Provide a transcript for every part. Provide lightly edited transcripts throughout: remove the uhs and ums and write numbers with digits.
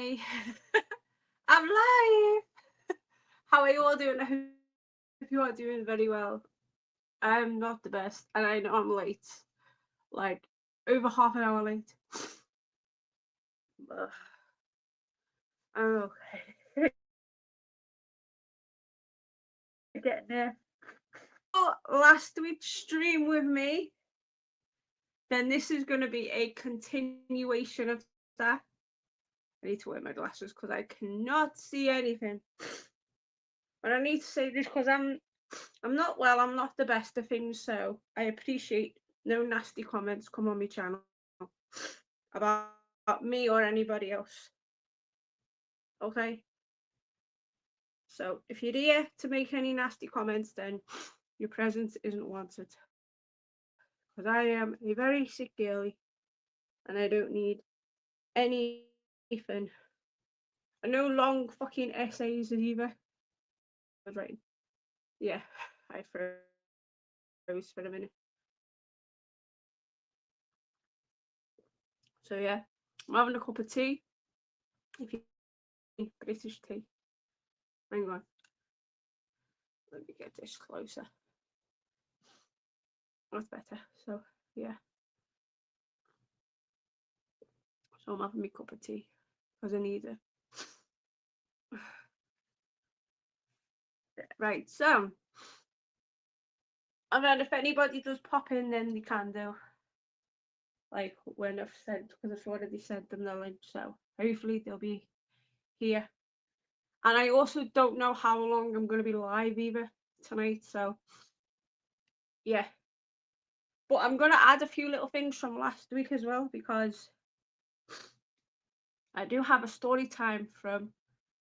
Hi. I'm live. How are you all doing? I hope you are doing very well. I'm not the best, and I know I'm late. Like over half an hour late. But I'm okay. Getting there. Oh, last week's stream with me. Then this is going to be a continuation of that. I need to wear my glasses because I cannot see anything. But I need to say this because I'm not well. I'm not the best of things, so I appreciate no nasty comments come on my channel about me or anybody else. Okay. So if you're here to make any nasty comments, then your presence isn't wanted. Because I am a very sick girly, and I don't need anything. And no long fucking essays either. Right. Yeah, I froze for a minute. So yeah, I'm having a cup of tea. If you British tea. Hang on. Let me get this closer. That's better. So yeah. So I'm having my cup of tea because I need it. Right, so and then if anybody does pop in, then they can do. Like when I've said, because I've already sent them the link, so hopefully they'll be here. And I also don't know how long I'm going to be live either tonight, so yeah. But I'm going to add a few little things from last week as well, because I do have a story time from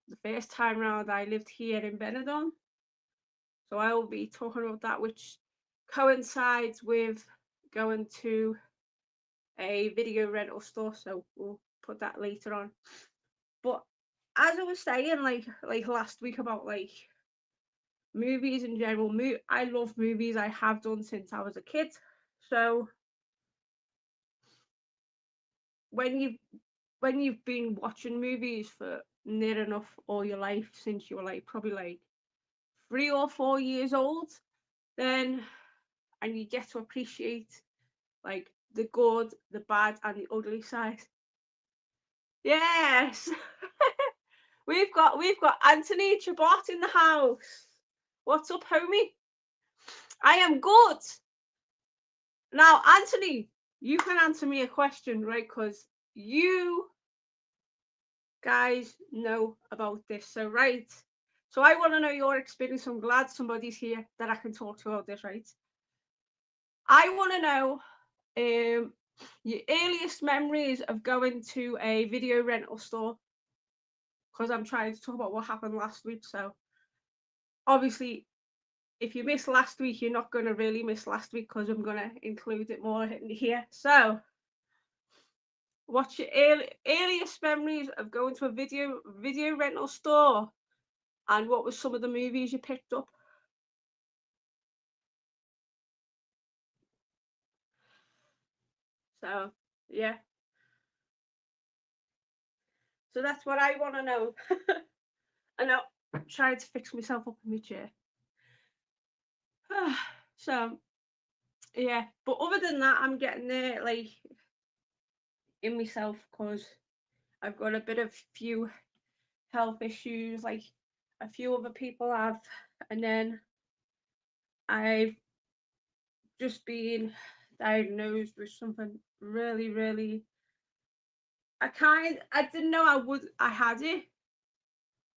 the first time round I lived here in Benidorm. So I will be talking about that, which coincides with going to a video rental store. So we'll put that later on. But as I was saying, like last week about like movies in general, I love movies. I have done since I was a kid. So when you've been watching movies for near enough all your life since you were like probably like 3 or 4 years old, then and you get to appreciate like the good, the bad, and the ugly side. Yes, we've got Anthony Chabot in the house. What's up, homie? I am good. Now, Anthony, you can answer me a question, right? Because you guys know about this, so right. So I want to know your experience. I'm glad somebody's here that I can talk to about this, right? I want to know your earliest memories of going to a video rental store, because I'm trying to talk about what happened last week. So obviously, if you missed last week, you're not going to really miss last week because I'm going to include it more in here. So what's your earliest memories of going to a video rental store, and what were some of the movies you picked up? So yeah, so that's what I want to know. And I'm trying to fix myself up in my chair. So yeah, but other than that, I'm getting there like in myself because I've got a bit of few health issues, like a few other people have, and then I've just been diagnosed with something really, really. I didn't know I had it,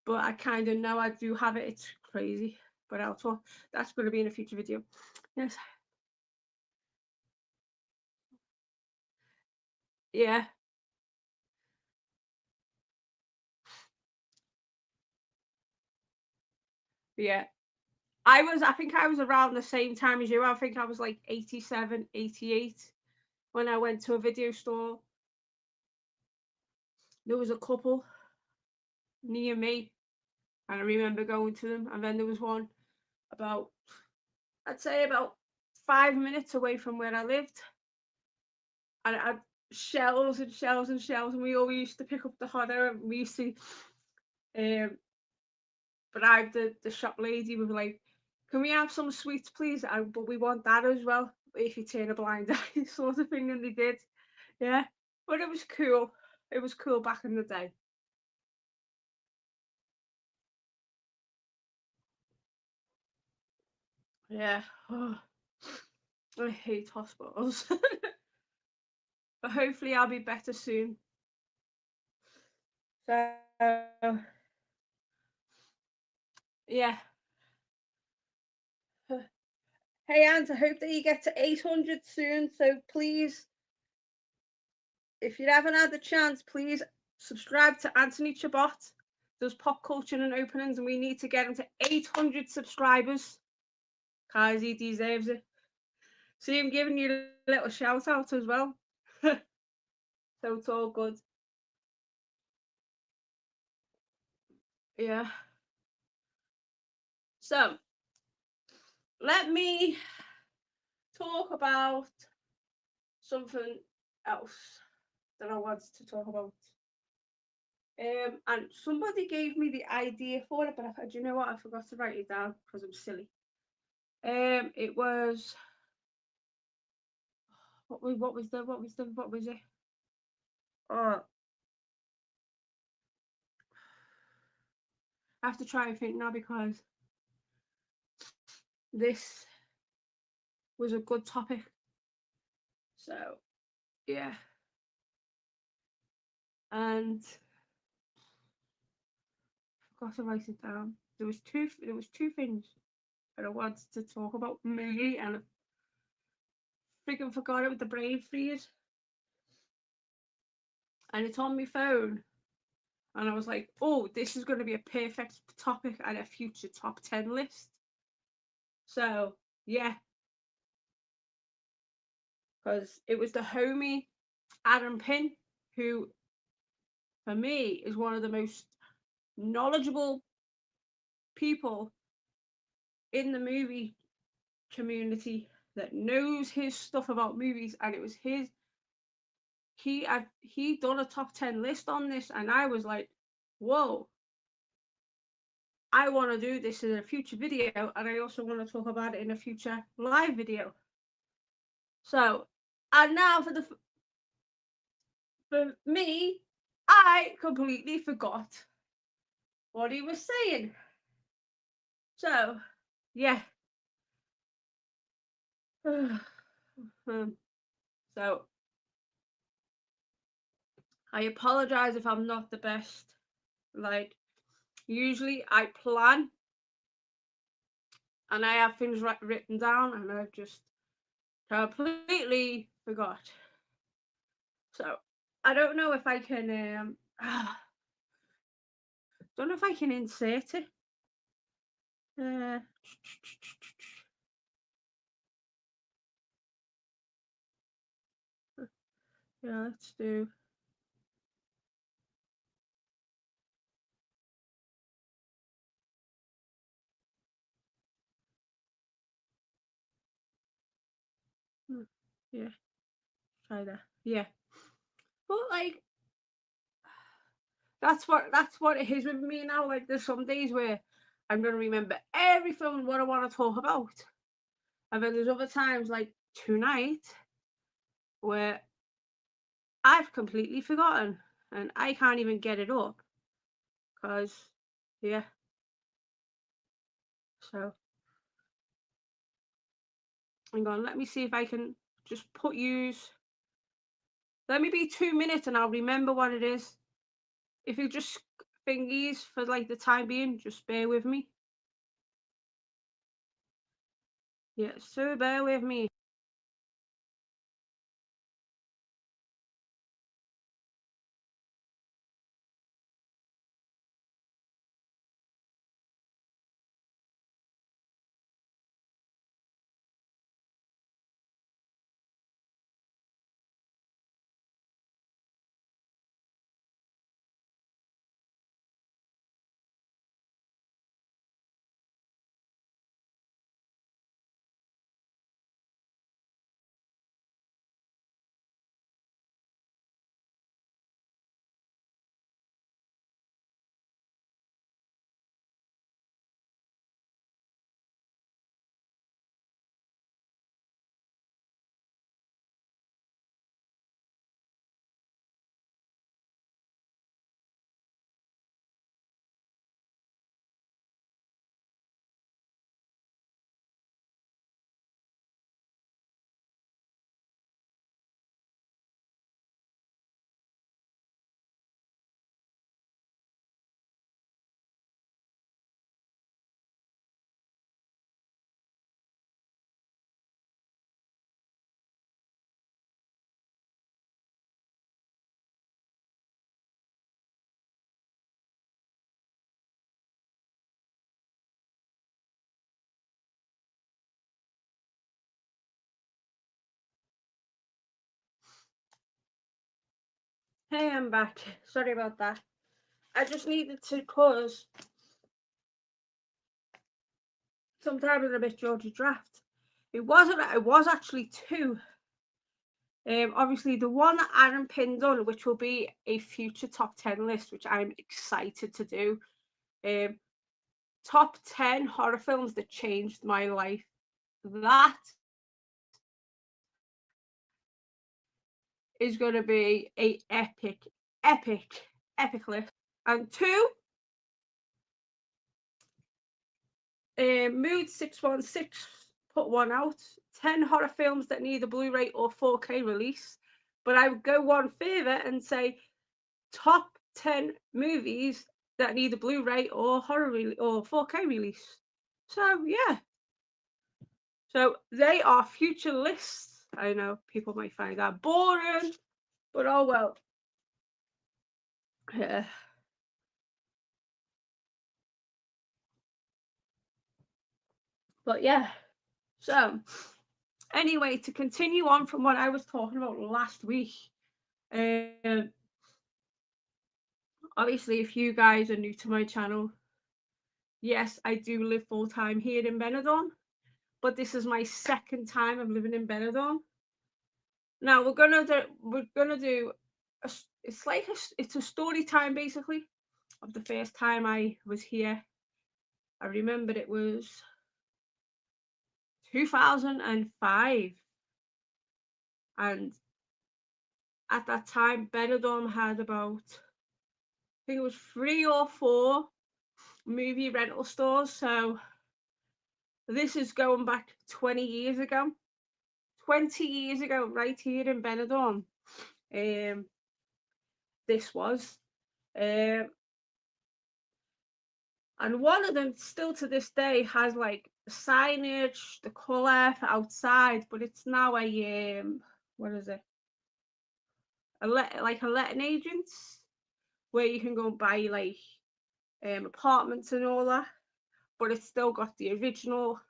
but I kind of know I do have it. It's crazy, but I'll talk. That's going to be in a future video. Yes. Yeah. Yeah. I think I was around the same time as you. I think I was like 87, 88 when I went to a video store. There was a couple near me, and I remember going to them. And then there was one about, I'd say about 5 minutes away from where I lived. And shelves and shelves and shelves, and we always used to pick up the hodder, and we used to um bribe the shop lady with like, can we have some sweets, please? But we want that as well. If you turn a blind eye, sort of thing, and they did. Yeah, but it was cool. It was cool back in the day. Yeah. Oh, I hate hospitals. But hopefully I'll be better soon. So yeah. Hey Ant, I hope that you get to 800 soon. So please, if you haven't had the chance, please subscribe to Anthony Chabot. Does pop culture and openings, and we need to get him to 800 subscribers. Cause he deserves it. See him giving you a little shout out as well. So it's all good. Yeah. So let me talk about something else that I wanted to talk about. And somebody gave me the idea for it, but do you know what? I forgot to write it down because I'm silly. It was what was it? Oh, I have to try and think now because this was a good topic. So yeah, and I forgot to write it down. There was two things that I wanted to talk about me, and I freaking forgot it with the brain freeze. And it's on my phone. And I was like, oh, this is going to be a perfect topic and a future top 10 list. So, yeah, because it was the homie Adam Pinn, who for me is one of the most knowledgeable people in the movie community that knows his stuff about movies. And it was he done a top 10 list on this, and I was like, whoa, I want to do this in a future video, and I also want to talk about it in a future live video. So, and now for me, I completely forgot what he was saying. So, yeah. So, I apologize if I'm not the best. Like, usually I plan and I have things written down, and I've just completely forgot. So, I don't know if I can. Don't know if I can insert it. Uh, yeah, let's do. Yeah, try that. Yeah, but like that's what it is with me now. Like there's some days where I'm gonna remember everything what I want to talk about, and then there's other times like tonight where I've completely forgotten and I can't even get it up because yeah. So hang on, let me see if I can just put use. Let me be 2 minutes and I'll remember what it is. If you just thingies for like the time being, just bear with me. Yeah, so bear with me. Hey, I'm back. Sorry about that. I just needed to cause sometimes I'm a bit Georgia draft. It wasn't. It was actually two. Obviously the one that Aaron pinned on, which will be a future top 10 list, which I'm excited to do. Top 10 horror films that changed my life. That is going to be a epic list. And two, Mood 616 put one out. 10 horror films that need a Blu-ray or 4K release. But I would go one further and say top 10 movies that need a Blu-ray or or 4K release. So yeah. So they are future lists. I know people might find that boring, but oh well. Yeah. But yeah. So anyway, to continue on from what I was talking about last week, obviously, if you guys are new to my channel, yes, I do live full time here in Benidorm, but this is my second time of living in Benidorm. Now we're gonna do it's a story time basically of the first time I was here. I remember it was 2005, and at that time Benidorm had about, I think it was 3 or 4 movie rental stores. So this is going back 20 years ago. 20 years ago, right here in Benidorm. This was. Um, and one of them still to this day has like signage, the colour for outside, but it's now a what is it? Like a letting agents where you can go and buy like apartments and all that, but it's still got the original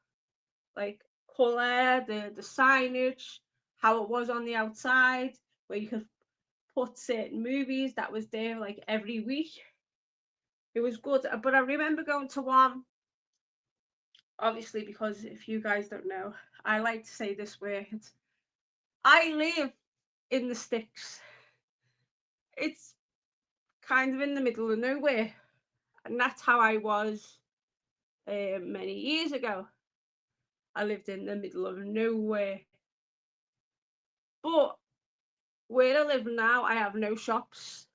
like colour, the signage, how it was on the outside, where you could put certain movies that was there like every week. It was good, but I remember going to one. Obviously, because if you guys don't know, I like to say this word. I live in the sticks. It's kind of in the middle of nowhere, and that's how I was many years ago. I lived in the middle of nowhere, but where I live now, I have no shops.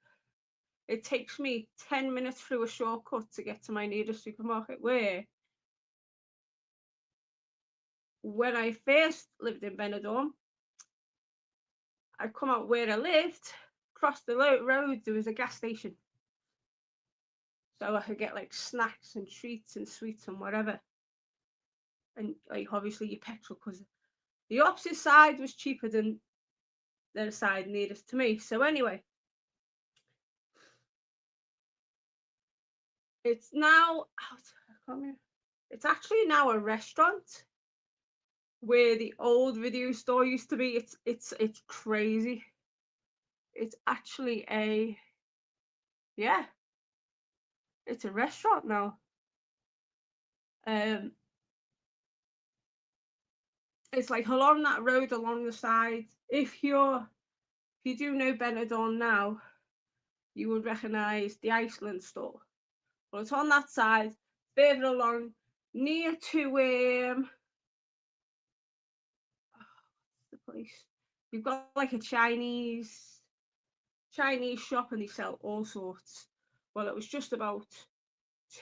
It takes me 10 minutes through a shortcut to get to my nearest supermarket. Where when I first lived in Benidorm, I'd come out where I lived, across the road, there was a gas station. So I could get like snacks and treats and sweets and whatever. And like obviously your petrol, because the opposite side was cheaper than the side nearest to me. So anyway, it's now it's actually now a restaurant where the old video store used to be. It's crazy. It's actually yeah, it's a restaurant now. Um, it's like along that road, along the side. If you do know Benidorm now, you would recognise the Iceland store. Well, it's on that side, further along, near to what's the place? You've got like a Chinese shop, and they sell all sorts. Well, it was just about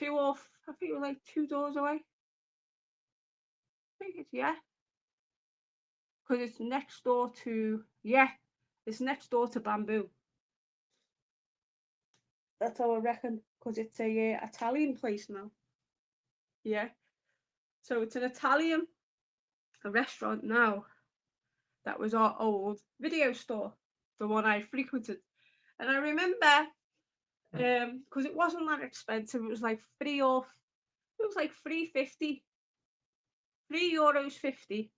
I think it was like 2 doors away. I think it's, yeah, because it's next door to, yeah, it's next door to Bamboo. That's how I reckon, because it's a Italian place now. Yeah, so it's an Italian restaurant now. That was our old video store, the one I frequented. And I remember, because it wasn't that expensive, it was like it was like 3.50, €3.50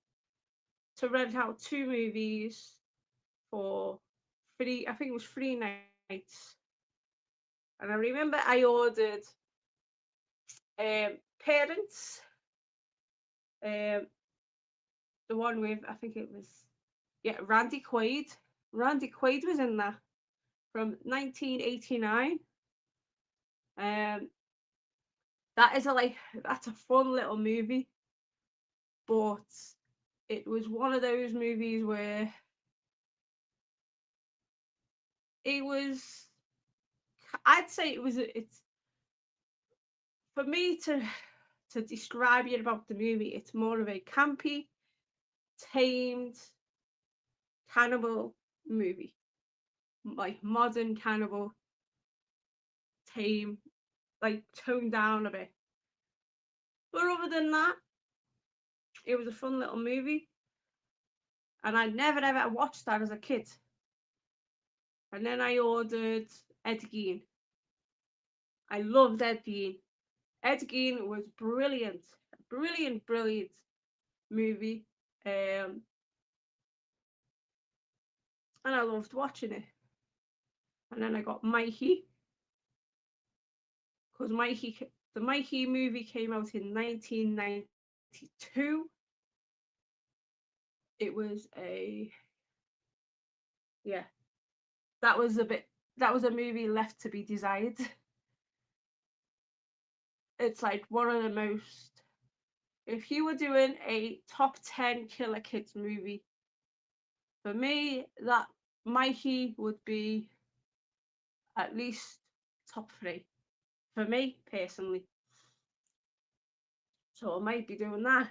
to rent out 2 movies for free. I think it was 3.99. And I remember I ordered Parents, the one with, I think it was, Randy Quaid. Randy Quaid was in that, from 1989. That's a fun little movie, but it was one of those movies where I'd say it's for me to describe it about the movie, it's more of a campy, tamed cannibal movie, like modern cannibal, tame, like toned down a bit. But other than that, it was a fun little movie, and I never ever watched that as a kid. And then I ordered Ed Gein. I loved Ed Gein. Ed Gein was brilliant, brilliant movie, and I loved watching it. And then I got Mikey, because the Mikey movie came out in 1992. It was that was a movie left to be desired. It's like one of the most, if you were doing a top 10 Killer Kids movie, for me, that Mikey would be at least top 3 for me personally. So I might be doing that.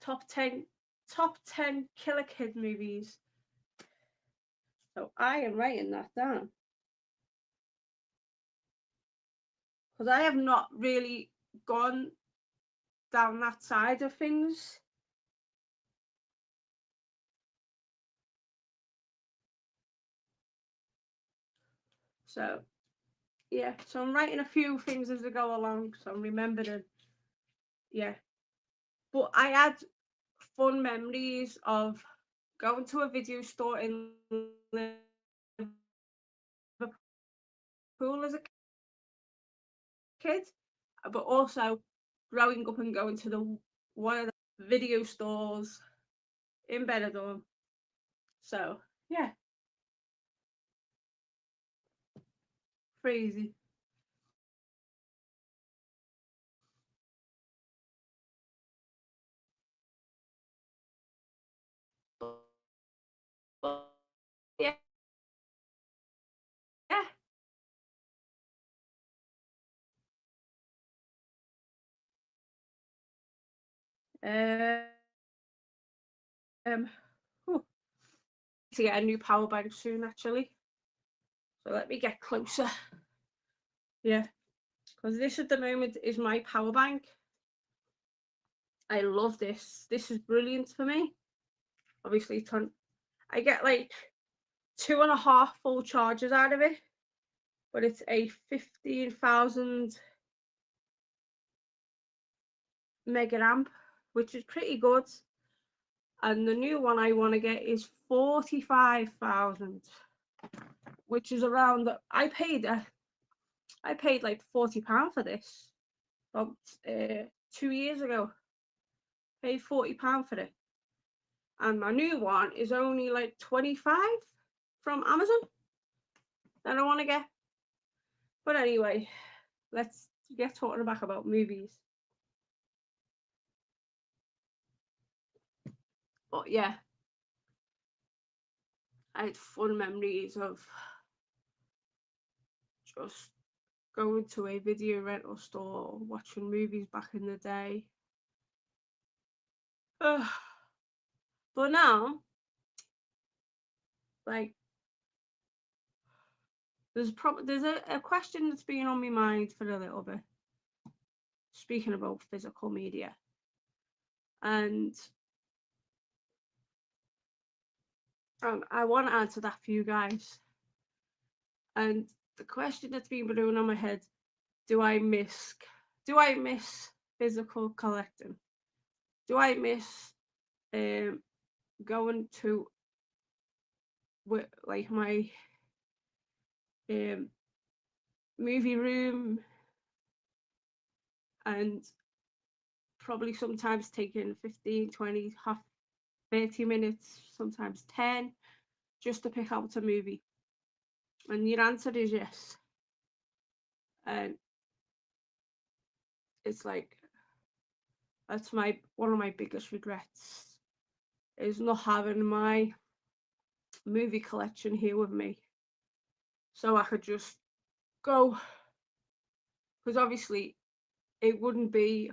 Top 10 Killer Kid movies. So I am writing that down, because I have not really gone down that side of things. So yeah, so I'm writing a few things as I go along, so I'm remembering. Yeah, but I had fun memories of going to a video store in Liverpool as a kid, but also growing up and going to one of the video stores in Benidorm. So yeah, crazy. But yeah, yeah. Whew, to get a new power bank soon, actually. So let me get closer. Yeah, because this at the moment is my power bank. I love this. This is brilliant for me. Obviously, I get like 2.5 full charges out of it, but it's a 15,000 mega amp, which is pretty good. And the new one I want to get is 45,000, which is around. I paid like £40 for this about 2 years ago. Paid £40 for it, and my new one is only like 25 from Amazon that I want to get. But anyway, let's get talking back about movies. But yeah, I had fun memories of just going to a video rental store, watching movies back in the day. But now, like, there's a question that's been on my mind for a little bit. Speaking about physical media, and I want to answer that for you guys. And the question that's been brewing on my head: Do I miss physical collecting? Do I miss going to like my movie room, and probably sometimes taking 15, 20, half 30 minutes, sometimes 10, just to pick out a movie. And your answer is yes. And it's like, that's one of my biggest regrets, is not having my movie collection here with me, so I could just go, because obviously it wouldn't be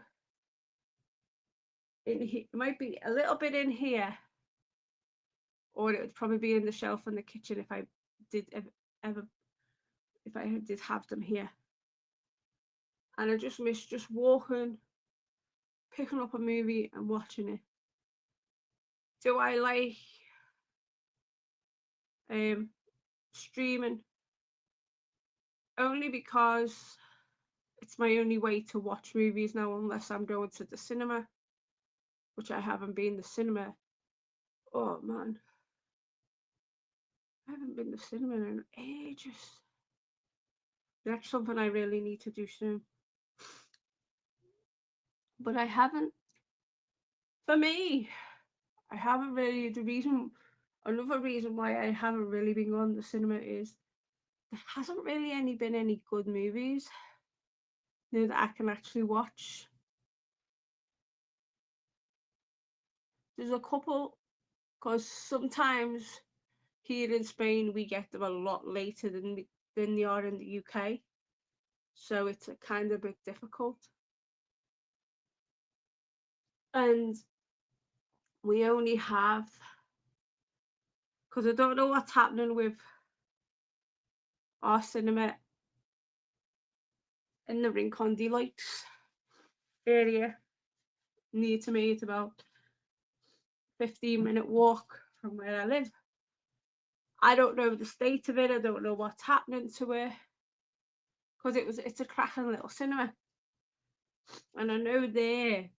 in here. It might be a little bit in here, or it would probably be in the shelf in the kitchen if I did ever if I did have them here. And I just miss just walking, picking up a movie and watching it. Do I like streaming? Only because it's my only way to watch movies now, unless I'm going to the cinema, which I haven't been to the cinema. Oh man, I haven't been to the cinema in ages. That's something I really need to do soon. But I haven't. For me, I haven't really. Another reason why I haven't really been going to the cinema is there hasn't really been any good movies that I can actually watch. There's a couple, because sometimes here in Spain we get them a lot later than they are in the UK, so it's a kind of bit difficult. And we only have, because I don't know what's happening with our cinema in the Rincon de Lights area near to me. It's about 15-minute walk from where I live. I don't know the state of it. I don't know what's happening to it, because it's a cracking little cinema, and I know there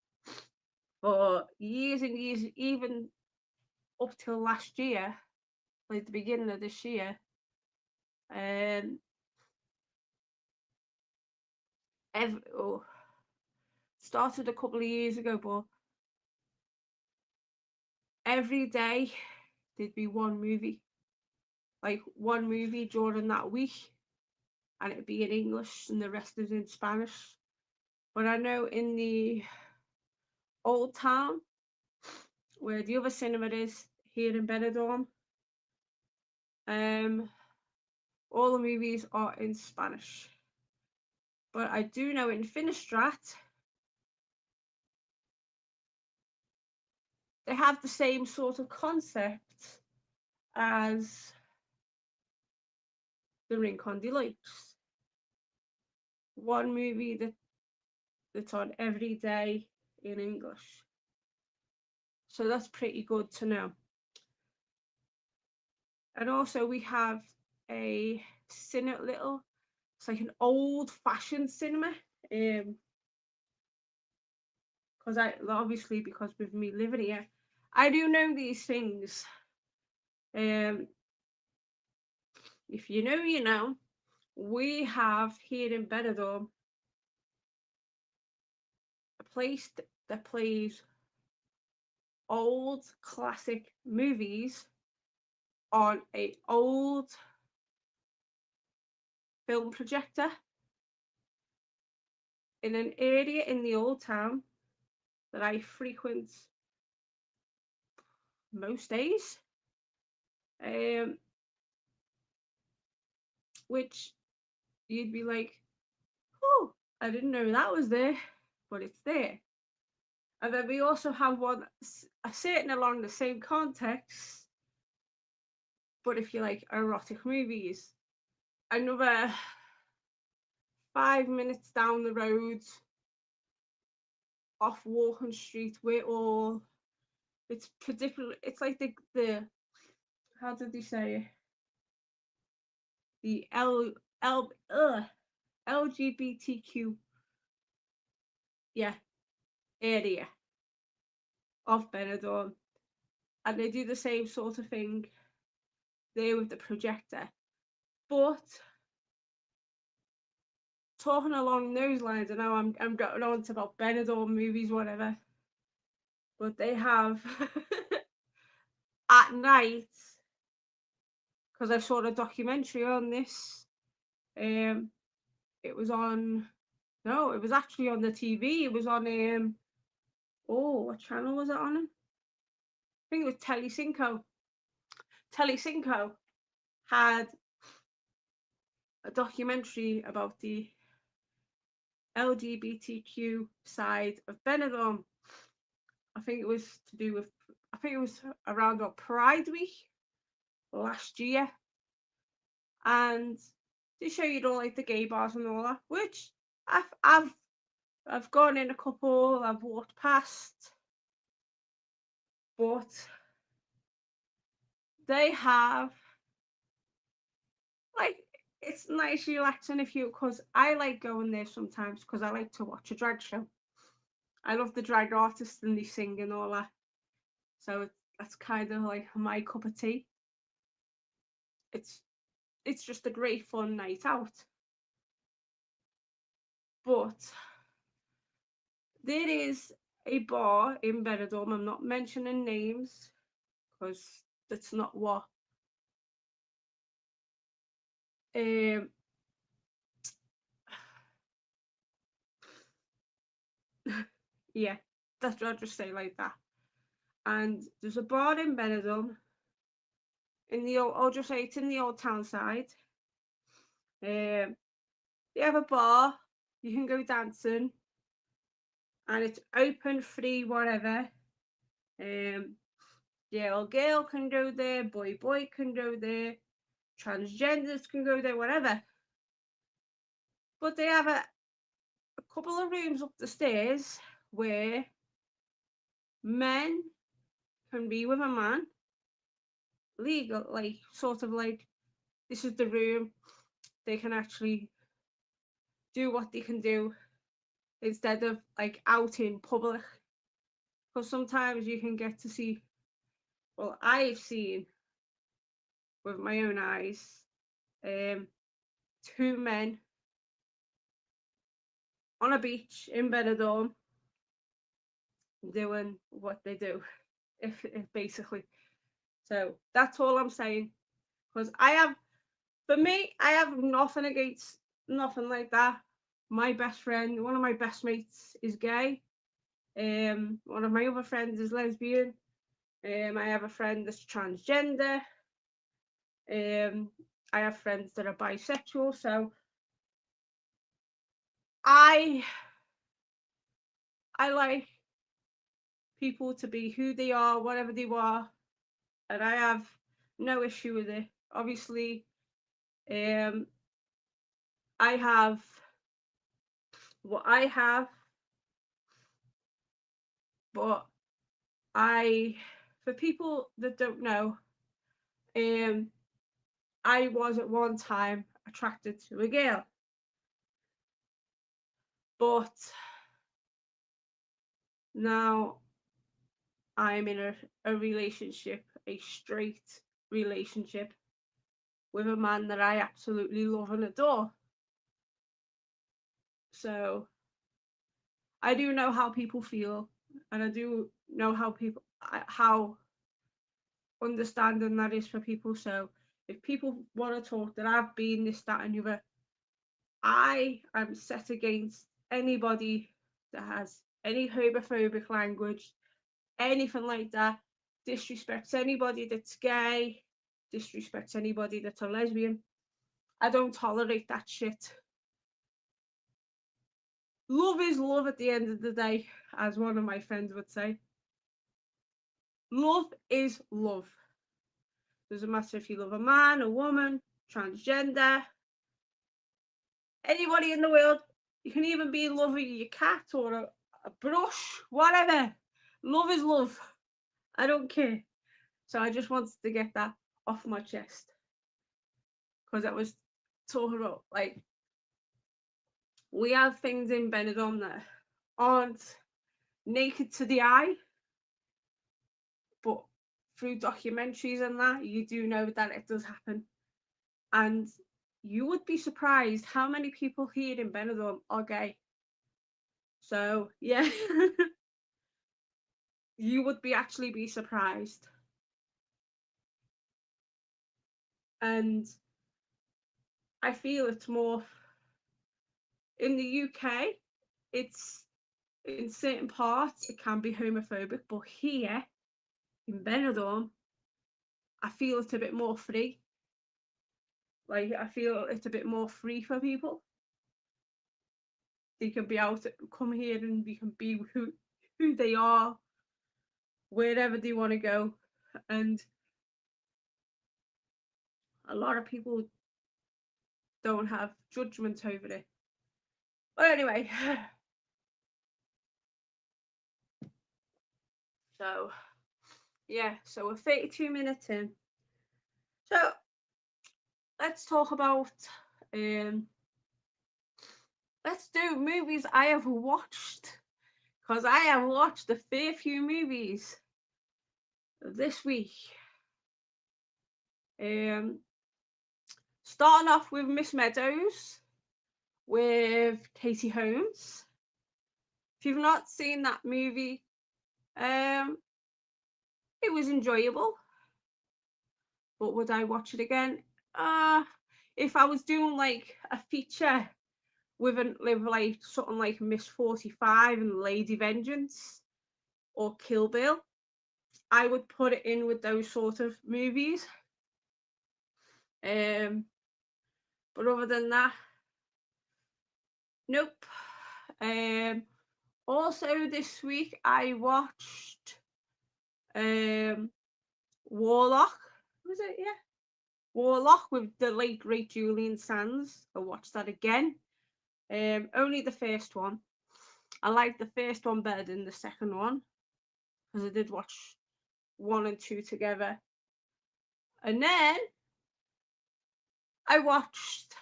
for years and years, even up till last year, like the beginning of this year, started a couple of years ago, but every day there'd be one movie during that week, and it'd be in English and the rest is in Spanish. But I know in the old town where the other cinema is here in Benidorm, all the movies are in Spanish. But I do know in Finestrat they have the same sort of concept as the Rincon de Lights. One movie that's on every day in English. So that's pretty good to know. And also we have a cinema, it's like an old-fashioned cinema. Because obviously, because with me living here, I do know these things. If you know, you know. We have here in Benidorm a place that plays old classic movies on a old film projector in an area in the old town that I frequent most days. Which you'd be like, oh, I didn't know that was there, but it's there. And then we also have one sitting along the same context, but if you like erotic movies, another 5 minutes down the road off Walton Street, it's particular. It's like the how did they say it? The LGBTQ area of Benidorm, and they do the same sort of thing there with the projector, but talking along those lines, and now I'm going on to about Benidorm movies, whatever. But they have at night, because I saw a documentary on this. It was on. No, it was actually on the TV. It was on what channel was it on? I think it was Telecinco. Telecinco had a documentary about the LGBTQ side of Benidorm. I think it was to do with. I think it was around about Pride Week last year, and they show you all like the gay bars and all that, which I've gone in a couple. I've walked past, but they have like it's nice relaxing if you because I like going there sometimes because I like to watch a drag show. I love the drag artists and they sing and all that. So that's kind of like my cup of tea. It's just a great fun night out. But there is a bar in Benidorm. I'm not mentioning names because that's not what um yeah, that's what I'll just say like that. And there's a bar in Benidorm in the old I'll just say it's in the old town side. They have a bar, you can go dancing and it's open, free, whatever. Girl can go there, boy can go there, transgenders can go there, whatever. But they have a couple of rooms up the stairs where men can be with a man, legal, like sort of like this is the room. They can actually do what they can do instead of like out in public. Because sometimes you can get to see, well, I've seen with my own eyes, two men on a beach in Benidorm doing what they do, if basically. So that's all I'm saying. Because for me, I have nothing against nothing like that. My best friend, one of my best mates, is gay. One of my other friends is lesbian. I have a friend that's transgender. I have friends that are bisexual. So I like people to be who they are, whatever they are, and I have no issue with it. Obviously, I have what I have, but for people that don't know, I was at one time attracted to a girl, but now I'm in a relationship, a straight relationship with a man that I absolutely love and adore. So I do know how people feel, and I do know how understanding that is for people. So if people want to talk that I've been this, that, and the other, I am set against anybody that has any homophobic language, anything like that, disrespects anybody that's gay, disrespects anybody that's a lesbian. I don't tolerate that shit. Love is love at the end of the day, as one of my friends would say. Love is love. Doesn't matter if you love a man, a woman, transgender, anybody in the world. You can even be in love with your cat or a brush, whatever. Love is love. I don't care. So I just wanted to get that off my chest. Because I was talking about, like, we have things in Benidorm that aren't naked to the eye, but through documentaries and that, you do know that it does happen. And you would be surprised how many people here in Benidorm are gay. So yeah, you would actually be surprised. And I feel it's more in the UK, it's in certain parts it can be homophobic, but here in Benidorm, I feel it's a bit more free. Like I feel it's a bit more free for people. They can be out, come here, and they can be who they are, wherever they want to go, and a lot of people don't have judgment over it. But anyway, so yeah, so we're 32 minutes in. So let's talk about let's do movies I have watched, because I have watched a fair few movies this week. Starting off with Miss Meadows with Katie Holmes. If you've not seen that movie, it was enjoyable. But would I watch it again? If I was doing like a feature with like something like Miss 45 and Lady Vengeance or Kill Bill, I would put it in with those sort of movies. But other than that, nope. Also this week I watched Warlock. Was it? Yeah. Warlock with the late great Julian Sands. I watched that again. Only the first one. I liked the first one better than the second one, because I did watch 1 and 2 together. And then I watched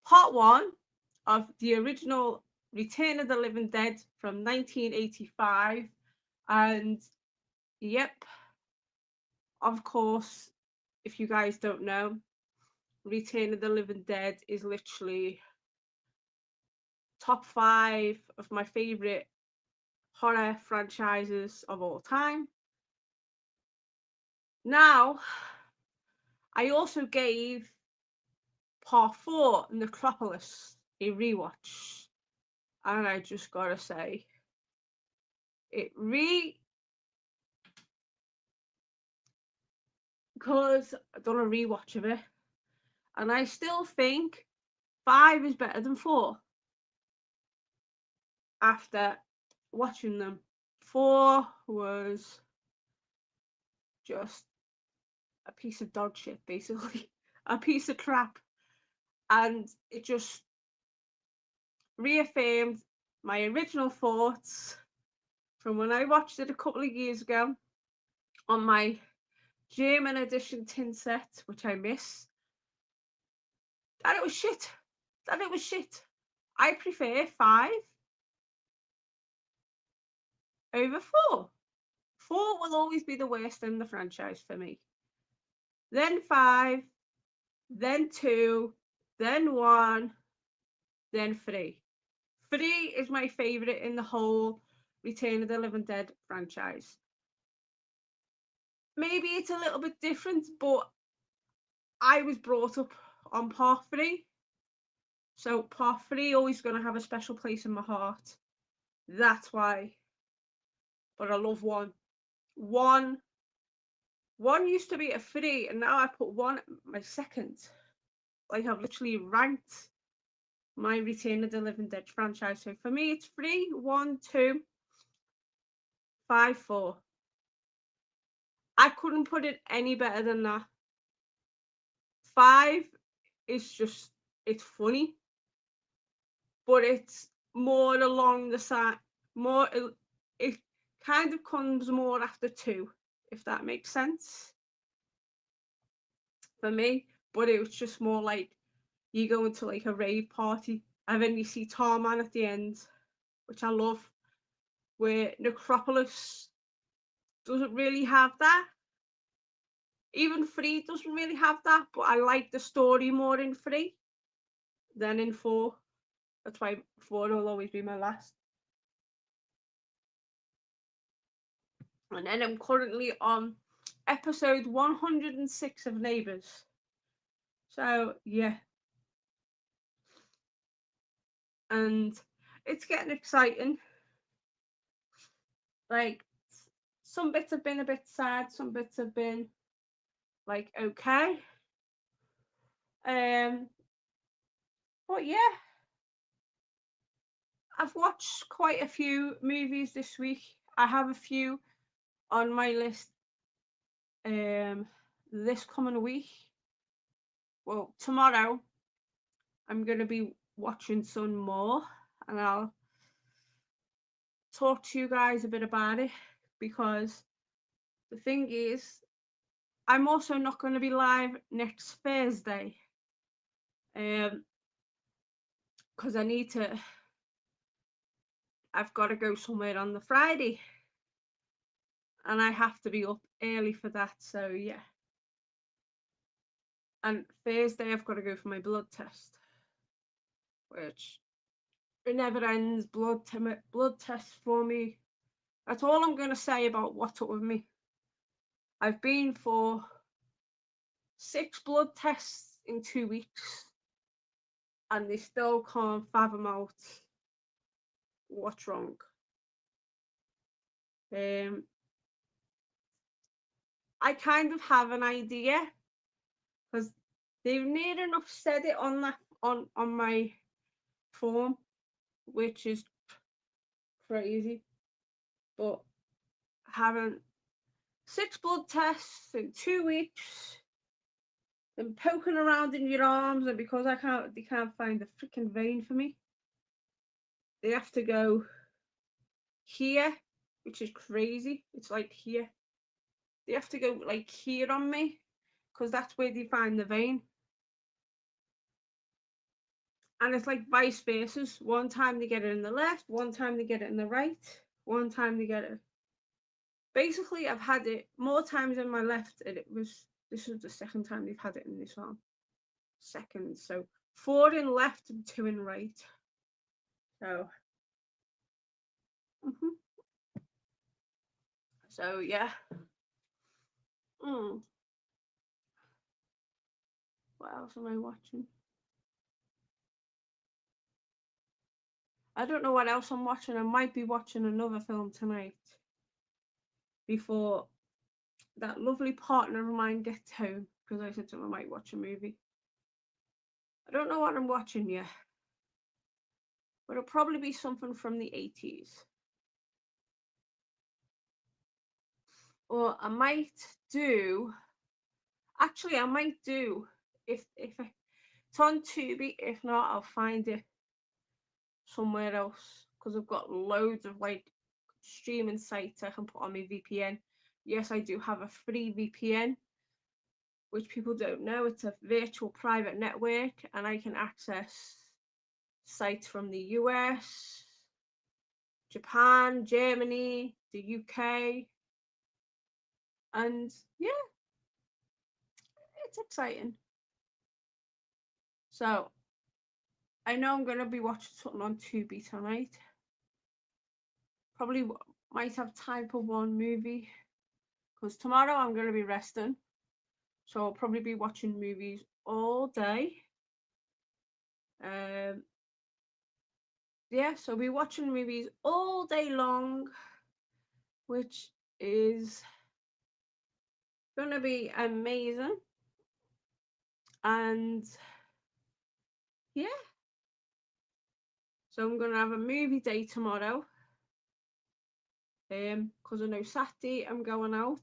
part 1 of the original Return of the Living Dead from 1985. And yep, of course, if you guys don't know, Return of the Living Dead is literally top 5 of my favorite horror franchises of all time. Now, I also gave part 4, Necropolis, a rewatch, and I just gotta say, because I've done a rewatch of it, and I still think 5 is better than 4 after watching them. 4 was just a piece of dog shit, basically, a piece of crap, and it just reaffirmed my original thoughts from when I watched it a couple of years ago on my German edition tin set, which I miss. That it was shit. I prefer 5 over 4. 4 will always be the worst in the franchise for me. Then 5, then 2, then 1, then 3. 3 is my favourite in the whole Return of the Living Dead franchise. Maybe it's a little bit different, but I was brought up on part 3. So part 3 always going to have a special place in my heart. That's why. But I love 1. 1 used to be a 3, and now I put 1 my second. Like I've literally ranked my Return of the Living Dead franchise. So for me, it's 3, 1, 2, 5, 4. I couldn't put it any better than that. 5 is just, it's funny, but it's more along the side, more, it kind of comes more after 2, if that makes sense for me. But it was just more like you go into like a rave party and then you see Tarman at the end, which I love, where Necropolis doesn't really have that. Even 3 doesn't really have that, but I like the story more in 3 than in 4. That's why 4 will always be my last. And then I'm currently on episode 106 of Neighbours. So yeah. And it's getting exciting. Like, some bits have been a bit sad, some bits have been like okay. But yeah, I've watched quite a few movies this week. I have a few on my list this coming week. Well, tomorrow I'm going to be watching some more, and I'll talk to you guys a bit about it, because the thing is, I'm also not going to be live next Thursday, because I've got to go somewhere on the Friday, and I have to be up early for that. So yeah. And Thursday I've got to go for my blood test, which it never ends. Blood tests for me. That's all I'm going to say about what's up with me. I've been for 6 blood tests in 2 weeks, and they still can't fathom out what's wrong. I kind of have an idea, because they've near enough said it on that on my form, which is crazy. But having 6 blood tests in 2 weeks, and poking around in your arms, and because they can't find the freaking vein for me, they have to go here, which is crazy. It's like here. They have to go like here on me, because that's where they find the vein. And it's like vice versa. One time they get it in the left, one time they get it in the right, one time they get it. Basically, I've had it more times in my left, and this was the second time they've had it in this arm. Second, so 4 in left and 2 in right. So, so yeah. What else am I watching? I don't know what else I'm watching. I might be watching another film tonight before that lovely partner of mine gets home, because I said to him I might watch a movie. I don't know what I'm watching yet, but it'll probably be something from the 80s. Or I might do, actually I might do, if it's on Tubi. If not, I'll find it somewhere else, because I've got loads of like streaming sites I can put on my VPN. Yes, I do have a free VPN, which people don't know. It's a virtual private network, and I can access sites from the US, Japan, Germany, the UK, and yeah, it's exciting. So I know I'm going to be watching something on Tubi tonight. Probably might have time for one movie, because tomorrow I'm going to be resting. So I'll probably be watching movies all day. Yeah, so I'll be watching movies all day long, which is going to be amazing. And yeah, so I'm going to have a movie day tomorrow, because I know Saturday I'm going out.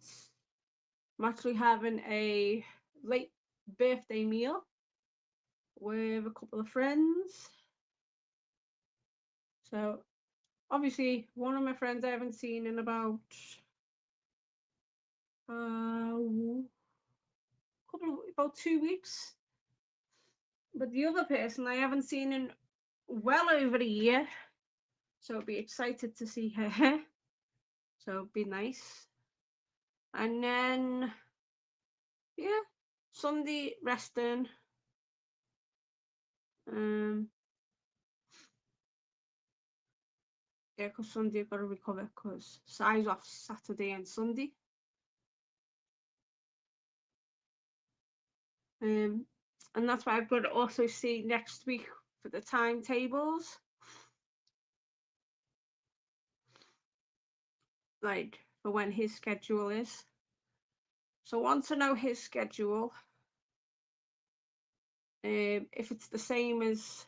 I'm actually having a late birthday meal with a couple of friends. So obviously one of my friends I haven't seen in about about 2 weeks, but the other person I haven't seen in well over a year, so I'll be excited to see her. So it'll be nice. And then yeah, Sunday resting. Yeah, because Sunday I've got to recover because Sai's off Saturday and Sunday. And that's why I've got to also see next week for the timetables. Like for when his schedule is. So once I know his schedule, if it's the same as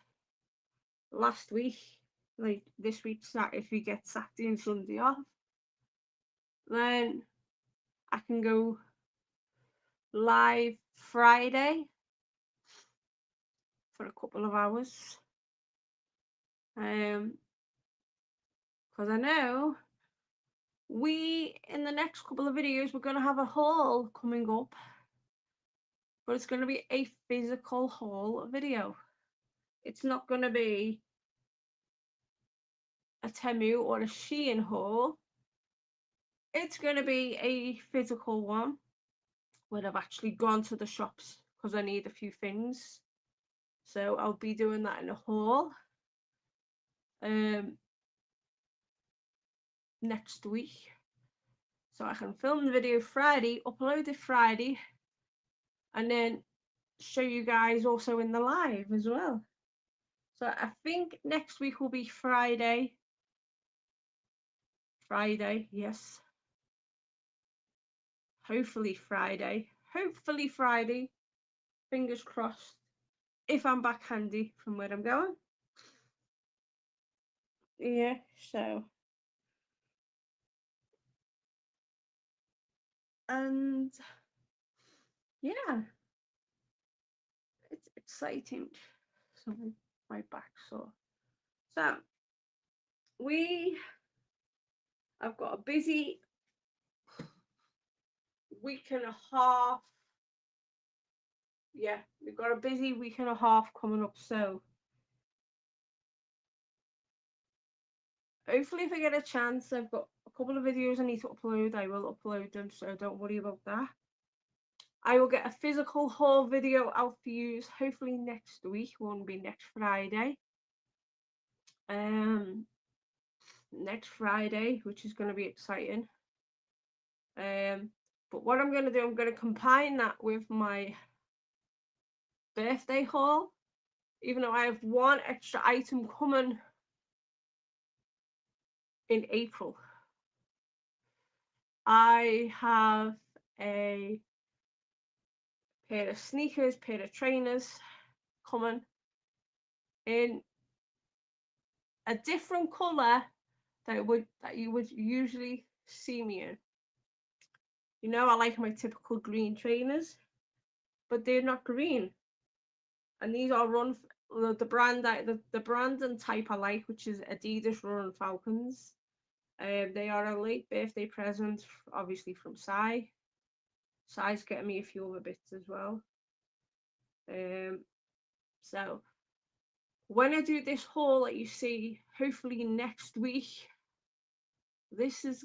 last week, like this week, if we get Saturday and Sunday off, then I can go live Friday for a couple of hours. Because I know in the next couple of videos, we're going to have a haul coming up, but it's going to be a physical haul video. It's not going to be a Temu or a Shein haul. It's going to be a physical one where I've actually gone to the shops because I need a few things. So I'll be doing that in a haul next week. So I can film the video Friday, upload it Friday, and then show you guys also in the live as well. So I think next week will be Friday. Friday, yes. Hopefully Friday. Hopefully Friday. Fingers crossed. If I'm back handy from where I'm going. Yeah, so. And yeah, it's exciting. So my back sore. So I've got a busy week and a half. Yeah, we've got a busy week and a half coming up. So hopefully if I get a chance, I've got a couple of videos I need to upload. I will upload them, so don't worry about that. I will get a physical haul video out for you hopefully next week. Won't be next Friday. Next Friday, which is going to be exciting. But what I'm going to do, I'm going to combine that with my birthday haul, even though I have one extra item coming in April. I have a pair of sneakers, pair of trainers coming in a different colour that you would usually see me in. You know, I like my typical green trainers, but they're not green. And these are the brand the brand and type I like, which is Adidas Run Falcons. They are a late birthday present, obviously from Sai. Sai's getting me a few other bits as well. So when I do this haul that you see, hopefully next week, this is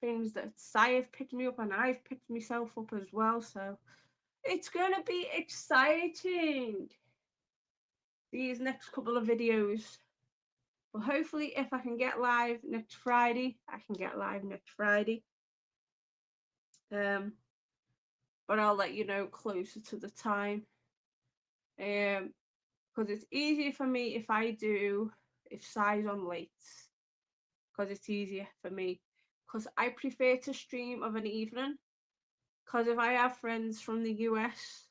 things that Sai have picked me up and I've picked myself up as well. So it's gonna be exciting, these next couple of videos. But hopefully if I can get live next Friday, I can get live next Friday. But I'll let you know closer to the time. Because it's easier for me if Sai's on late. Because it's easier for me. Because I prefer to stream of an evening. Because if I have friends from the US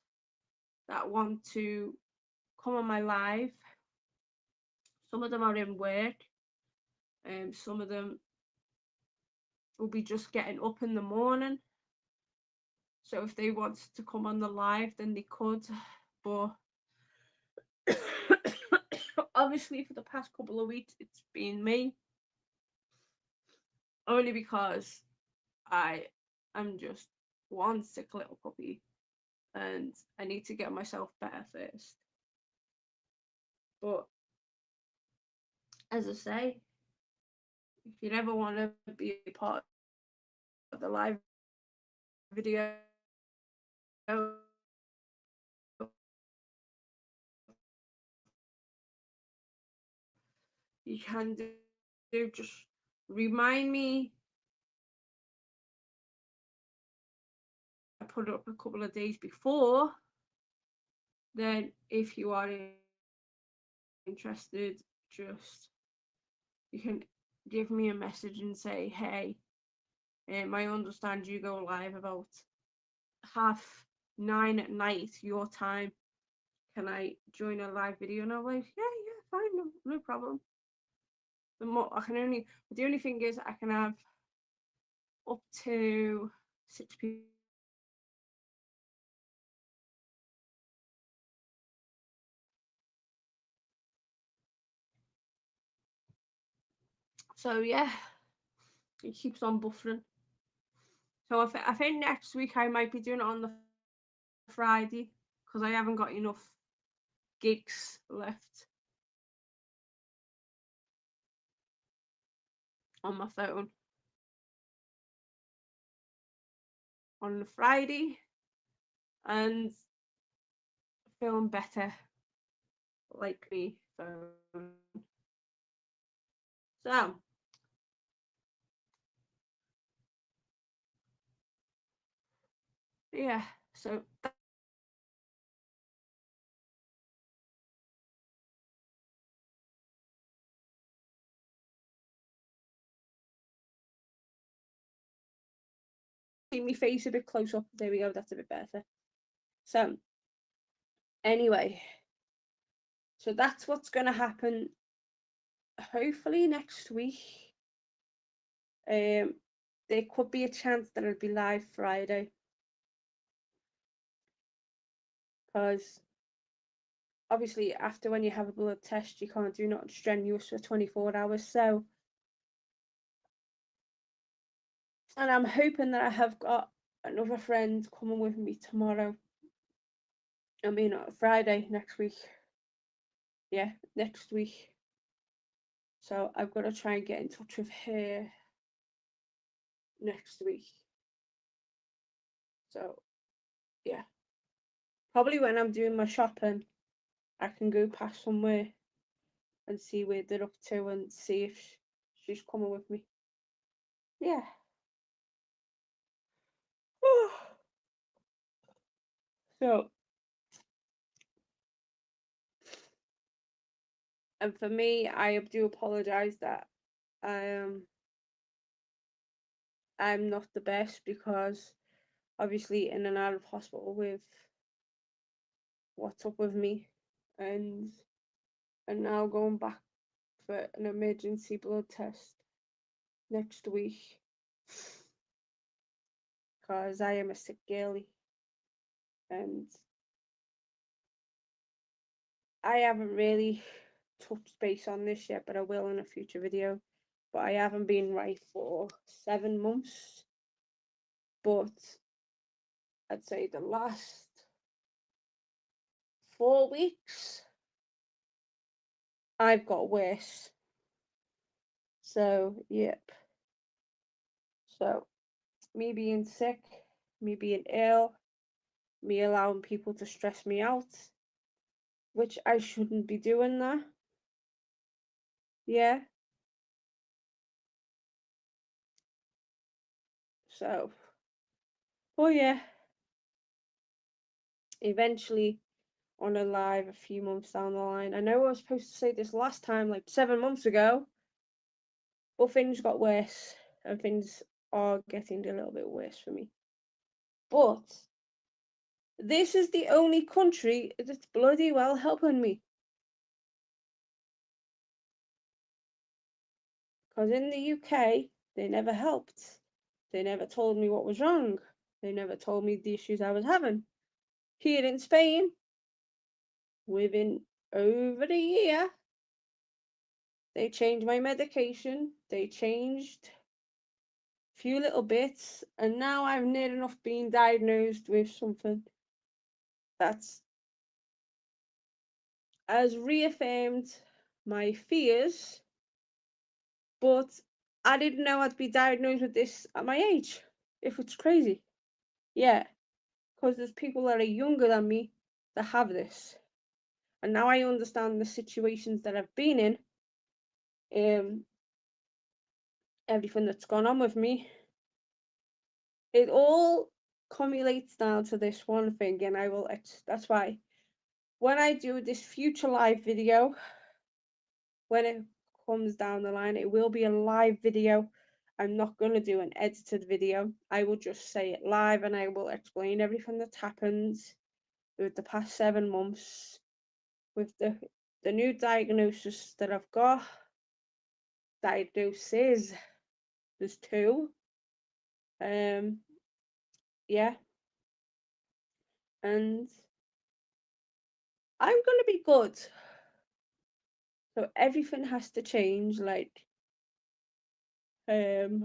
that want to come on my live, some of them are in work, and some of them will be just getting up in the morning. So if they want to come on the live, then they could. But obviously for the past couple of weeks, it's been me. Only because I am just one sick little puppy and I need to get myself better first. But as I say, if you ever want to be a part the live video. You can do just remind me. I put it up a couple of days before. Then, if you are interested, just you can give me a message and say, hey, I understand you go live about 9:30 at night your time. Can I join a live video? And I'm like, yeah, fine, no problem. The only thing is I can have up to 6 people. So yeah, it keeps on buffering. So I think next week I might be doing it on the Friday because I haven't got enough gigs left on my phone on the Friday, and feeling better like me phone. So yeah, so see my face a bit close up. There we go, that's a bit better. So anyway, so that's what's gonna happen hopefully next week. There could be a chance that it'll be live Friday, because obviously after when you have a blood test you can't do nothing strenuous for 24 hours. So, and I'm hoping that I have got another friend coming with me tomorrow. I mean Friday next week. Yeah, next week. So I've got to try and get in touch with her next week. So yeah, probably when I'm doing my shopping I can go past somewhere and see where they're up to and see if she's coming with me. Yeah. So, and for me, I do apologize that I'm not the best, because obviously in and out of hospital with what's up with me, and now going back for an emergency blood test next week, because I am a sick girly, and I haven't really touched base on this yet, but I will in a future video. But I haven't been right for 7 months, but I'd say the last 4 weeks I've got worse. So yep. So me being sick, me being ill, me allowing people to stress me out, which I shouldn't be doing that. Yeah. So, oh yeah. Eventually on a live a few months down the line. I know I was supposed to say this last time, like 7 months ago, but things got worse, and things are getting a little bit worse for me. But this is the only country that's bloody well helping me. Because in the UK, they never helped. They never told me what was wrong. They never told me the issues I was having. Here in Spain, within over a year, they changed my medication. They changed a few little bits. And now I've near enough been diagnosed with something that's has reaffirmed my fears. But I didn't know I'd be diagnosed with this at my age. if it's crazy. Yeah, because there's people that are younger than me that have this. And now I understand the situations that I've been in, everything that's gone on with me. It all cumulates down to this one thing, and that's why when I do this future live video, when it comes down the line, it will be a live video. I'm not going to do an edited video. I will just say it live and I will explain everything that's happened with the past 7 months, with the new diagnosis that I've got. Diagnoses, there's two. Yeah, and I'm gonna be good. So everything has to change, like like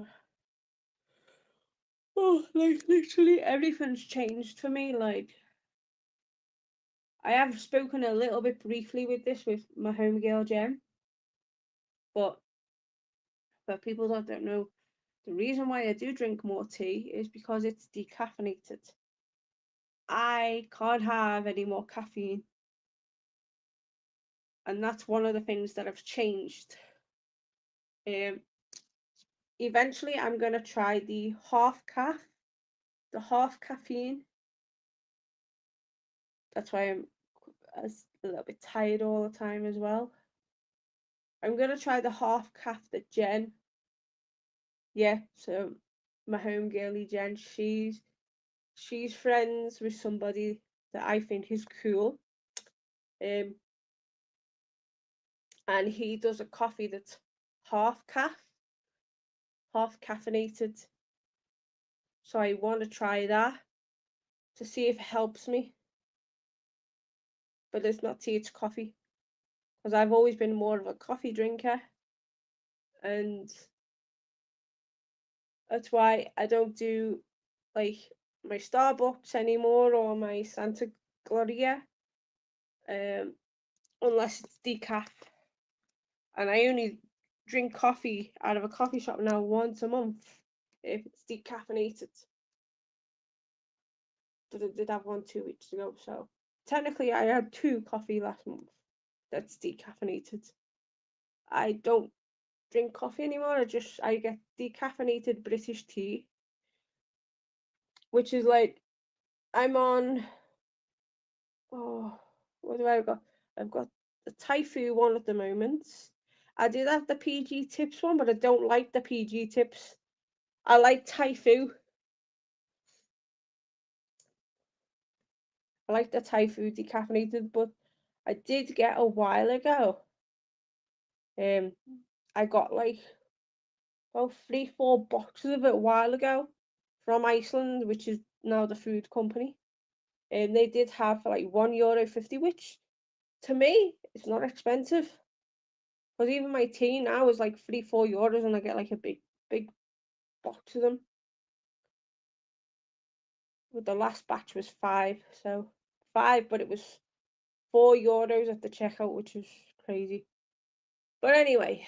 literally everything's changed for me. Like I have spoken a little bit briefly with my homegirl Jen, but for people that don't know, the reason why I do drink more tea is because it's decaffeinated. I can't have any more caffeine, and that's one of the things that I've changed. Eventually I'm gonna try the half caffeine. That's why I'm a little bit tired all the time as well. I'm gonna try the half calf that Jen. Yeah, so my home girlie Jen, she's friends with somebody that I think is cool. And he does a coffee that's half caffeinated. So I want to try that to see if it helps me. But it's not tea, it's coffee. Because I've always been more of a coffee drinker. And that's why I don't do like my Starbucks anymore or my Santa Gloria, unless it's decaf. And I only drink coffee out of a coffee shop now once a month if it's decaffeinated. But I did have one 2 weeks ago, so technically I had 2 coffee last month that's decaffeinated. I don't drink coffee anymore. I get decaffeinated British tea, which is like I'm on. Oh, what do I got? I've got the Typhoo one at the moment. I did have the PG Tips one, but I don't like the PG Tips. I like Typhoo. I like the Typhoo decaffeinated, but I did get a while ago. I got like about 3, 4 boxes of it a while ago from Iceland, which is now the food company. And they did have for like €1.50, which to me it's not expensive. Because even my tea now is like €3, €4, and I get like a big box of them. But the last batch was 5, so 5, but it was €4 at the checkout, which was crazy. But anyway,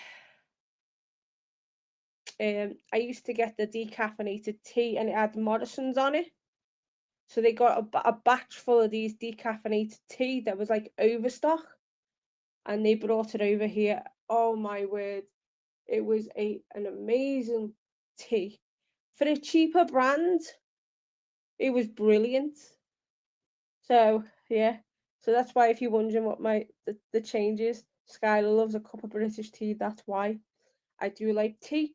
I used to get the decaffeinated tea, and it had Morrison's on it. So they got a batch full of these decaffeinated tea that was like overstock, and they brought it over here. Oh my word, it was an amazing tea for a cheaper brand. It was brilliant. So yeah, so that's why if you're wondering what the change is, Skylar loves a cup of British tea. That's why I do like tea.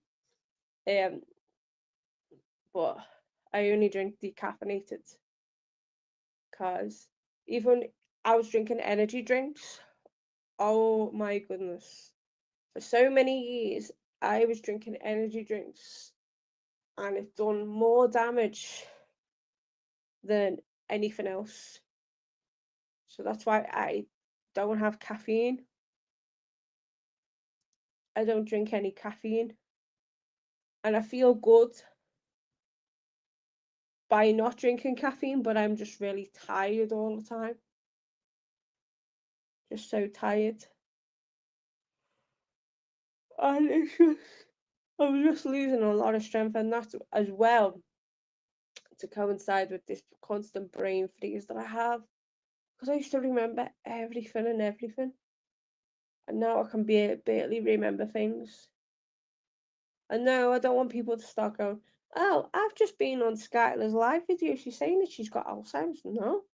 But I only drink decaffeinated because even I was drinking energy drinks. Oh my goodness. For so many years, I was drinking energy drinks and it done more damage than anything else. So that's why I don't have caffeine. I don't drink any caffeine. And I feel good by not drinking caffeine, but I'm just really tired all the time. Just so tired. And I'm just losing a lot of strength, and that's as well to coincide with this constant brain freeze that I have. Because I used to remember everything and everything, and now I can barely remember things. And no, I don't want people to start going, "Oh, I've just been on Skylar's live video. She's saying that she's got Alzheimer's." No,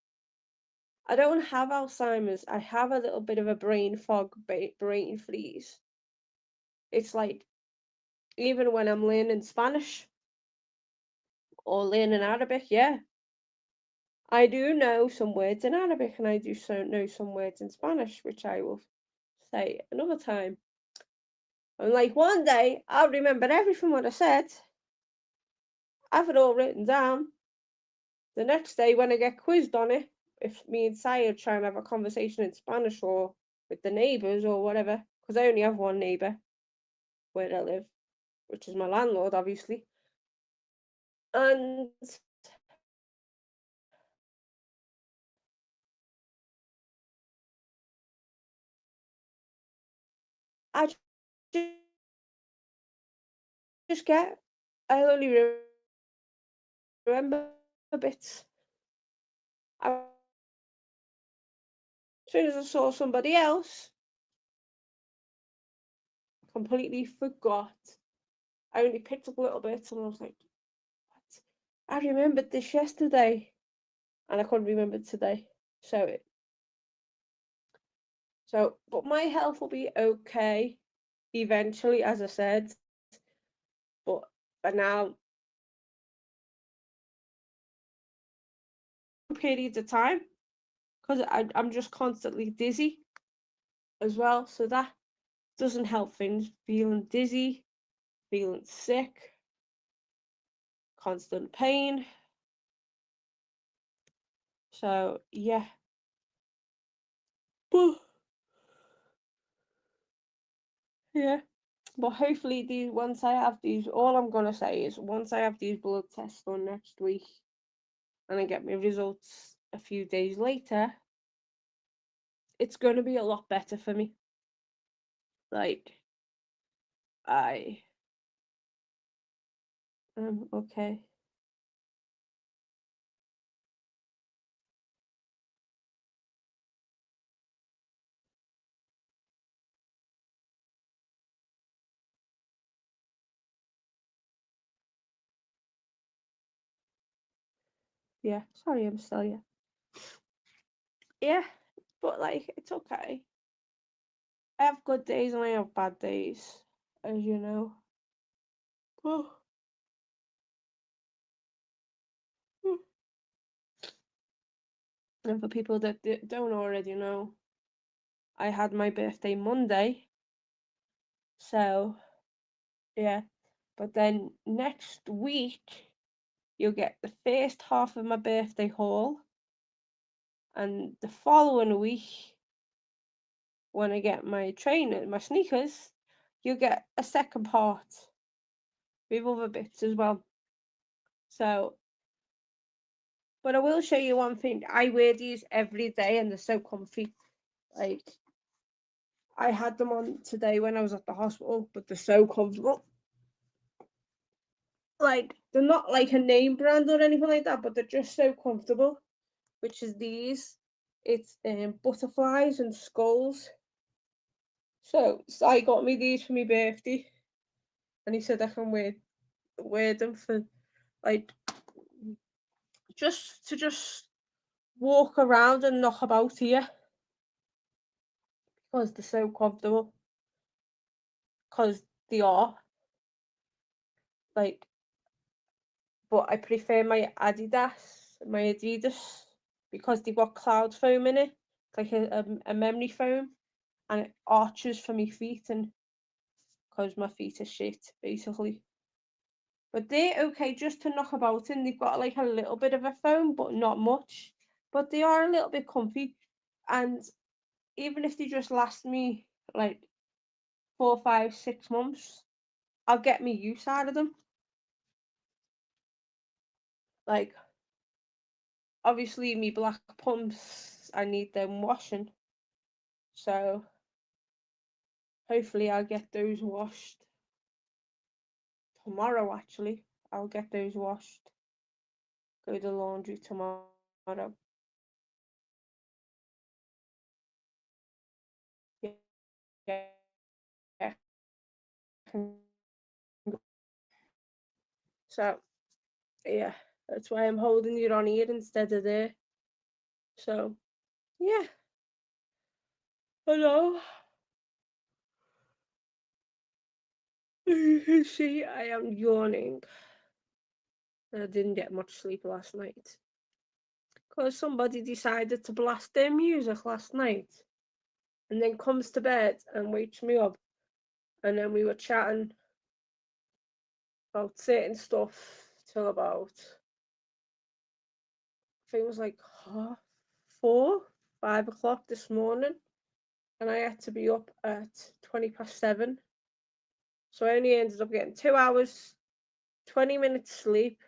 I don't have Alzheimer's. I have a little bit of a brain fog, brain freeze. It's like even when I'm learning Spanish or learning Arabic, yeah, I do know some words in Arabic and I do know some words in Spanish, which I will say another time. And like one day, I'll remember everything what I said, have it all written down. The next day, when I get quizzed on it, if me and Saya try and have a conversation in Spanish or with the neighbours or whatever, because I only have one neighbour where I live, which is my landlord, obviously. And I just get, I only remember bits. As soon as I saw somebody else, completely forgot. I only picked up a little bit and I was like, what? I remembered this yesterday and I couldn't remember today. But my health will be okay eventually, as I said. But for now, periods of time, because I'm just constantly dizzy as well. So that doesn't help things. Feeling dizzy, feeling sick, constant pain. So yeah. But yeah. But hopefully these once I have these, all I'm gonna say is once I have these blood tests done next week and I get my results a few days later, it's gonna be a lot better for me. Like I okay. Yeah, sorry, I'm still here. Yeah, but like it's okay. I have good days and I have bad days, as you know. Oh, oh. And for people that don't already know, I had my birthday Monday, so yeah. But then next week, you'll get the first half of my birthday haul, and the following week, when I get my my sneakers, you'll get a second part with other bits as well. So, but I will show you one thing. I wear these every day and they're so comfy. Like, I had them on today when I was at the hospital, but they're so comfortable. Like, they're not like a name brand or anything like that, but they're just so comfortable. Which is these. It's butterflies and skulls. So I got me these for my birthday, and he said I can wear them for like just walk around and knock about here because they're so comfortable. Because they are like, but I prefer my Adidas because they've got cloud foam in it. It's like a memory foam, and it arches for my feet, and because my feet are shit basically. But they're okay just to knock about in. They've got like a little bit of a foam, but not much. But they are a little bit comfy, and even if they just last me like 4, 5, 6 months, I'll get me use out of them. Like obviously, me black pumps, I need them washing. So hopefully, I'll get those washed tomorrow. Actually, I'll get those washed go to laundry tomorrow. Yeah, yeah. So yeah, that's why I'm holding it on here instead of there. So yeah, hello. You can see I am yawning. I didn't get much sleep last night because somebody decided to blast their music last night and then comes to bed and wakes me up. And then we were chatting about certain stuff till about, I think it was like 5 o'clock this morning. And I had to be up at 7:20. So I only ended up getting 2 hours, 20 minutes sleep.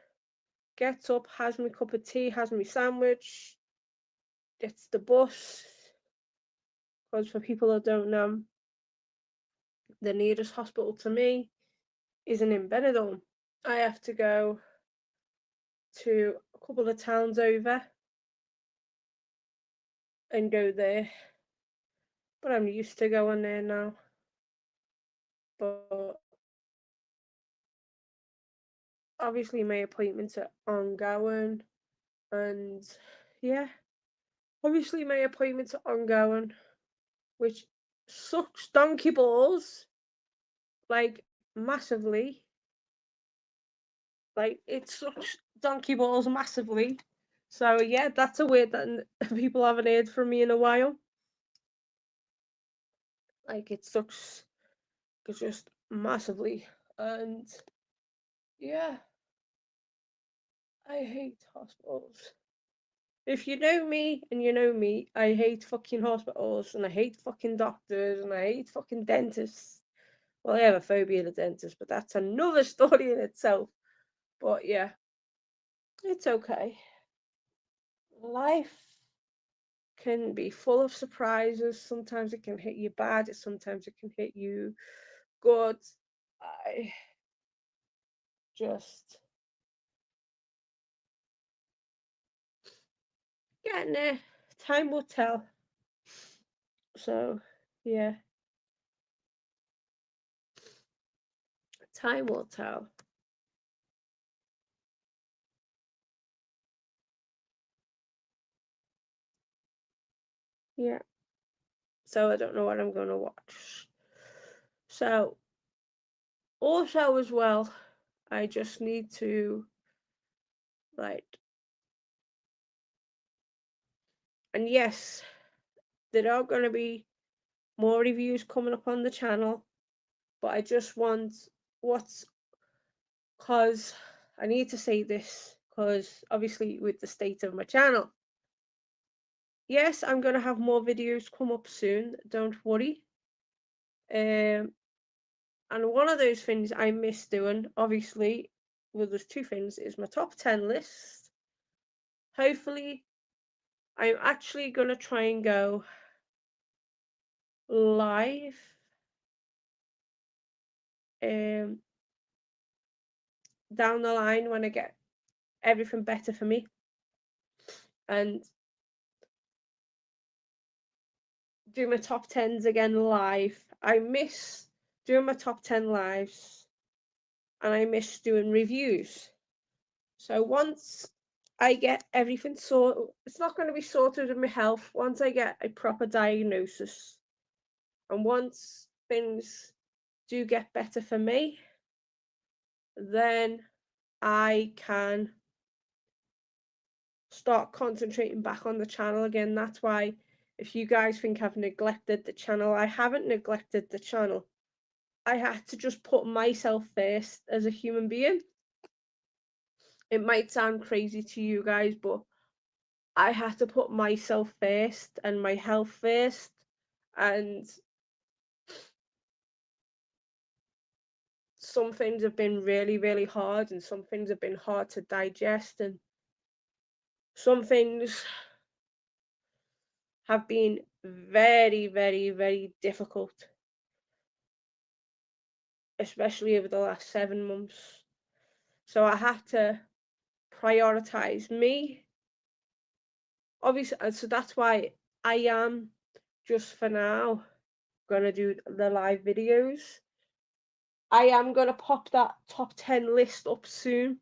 Gets up, has my cup of tea, has my sandwich, gets the bus. Because for people that don't know, the nearest hospital to me isn't in Benidorm. I have to go to a couple of towns over and go there. But I'm used to going there now. But obviously my appointments are ongoing, and yeah, obviously my appointments are ongoing, which sucks donkey balls, like massively. Like it sucks donkey balls massively. So yeah, that's a word that people haven't heard from me in a while. Like it sucks just massively, and yeah, I hate hospitals. If you know me and you know me, I hate fucking hospitals and I hate fucking doctors and I hate fucking dentists. Well, I have a phobia of dentists, but that's another story in itself. But yeah, it's okay. Life can be full of surprises. Sometimes it can hit you bad, sometimes it can hit you good. I just getting there. Time will tell. So yeah, time will tell. Yeah. So I don't know what I'm gonna watch. So also as well, I just need to like, and yes, there are gonna be more reviews coming up on the channel, but I just want what's because I need to say this because obviously with the state of my channel, yes, I'm gonna have more videos come up soon. Don't worry. And one of those things I miss doing, obviously, well, there's two things, is my top 10 list. Hopefully, I'm actually gonna try and go live um down the line when I get everything better for me and do my top tens again live. I miss doing my top 10 lives and I miss doing reviews. So once I get everything sorted, it's not going to be sorted in my health. Once I get a proper diagnosis and once things do get better for me, then I can start concentrating back on the channel again. That's why if you guys think I've neglected the channel, I haven't neglected the channel. I had to just put myself first as a human being. It might sound crazy to you guys, but I had to put myself first and my health first. And some things have been really, really hard, and some things have been hard to digest, and some things have been very, very, very difficult, especially over the last 7 months. So I had to prioritize me. Obviously, so that's why I am just for now gonna do the live videos. I am gonna pop that top 10 list up soon.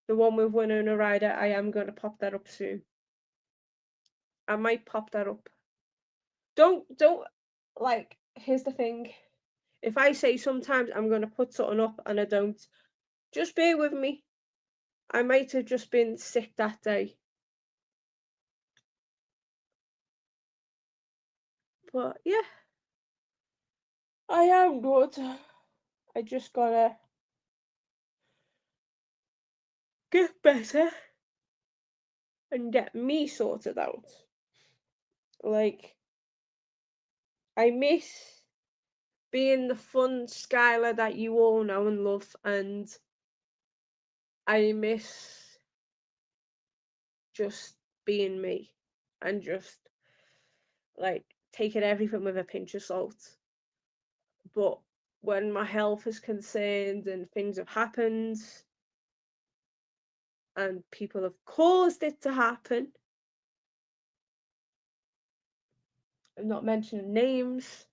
The one with Winona Ryder, I am gonna pop that up soon. I might pop that up. Don't like, here's the thing. If I say sometimes I'm gonna put something up and I don't, just bear with me. I might have just been sick that day. But yeah, I am good. I just gotta get better and get me sorted out. Like, I miss being the fun Skylar that you all know and love, and I miss just being me and just like taking everything with a pinch of salt. But when my health is concerned and things have happened and people have caused it to happen, I'm not mentioning names,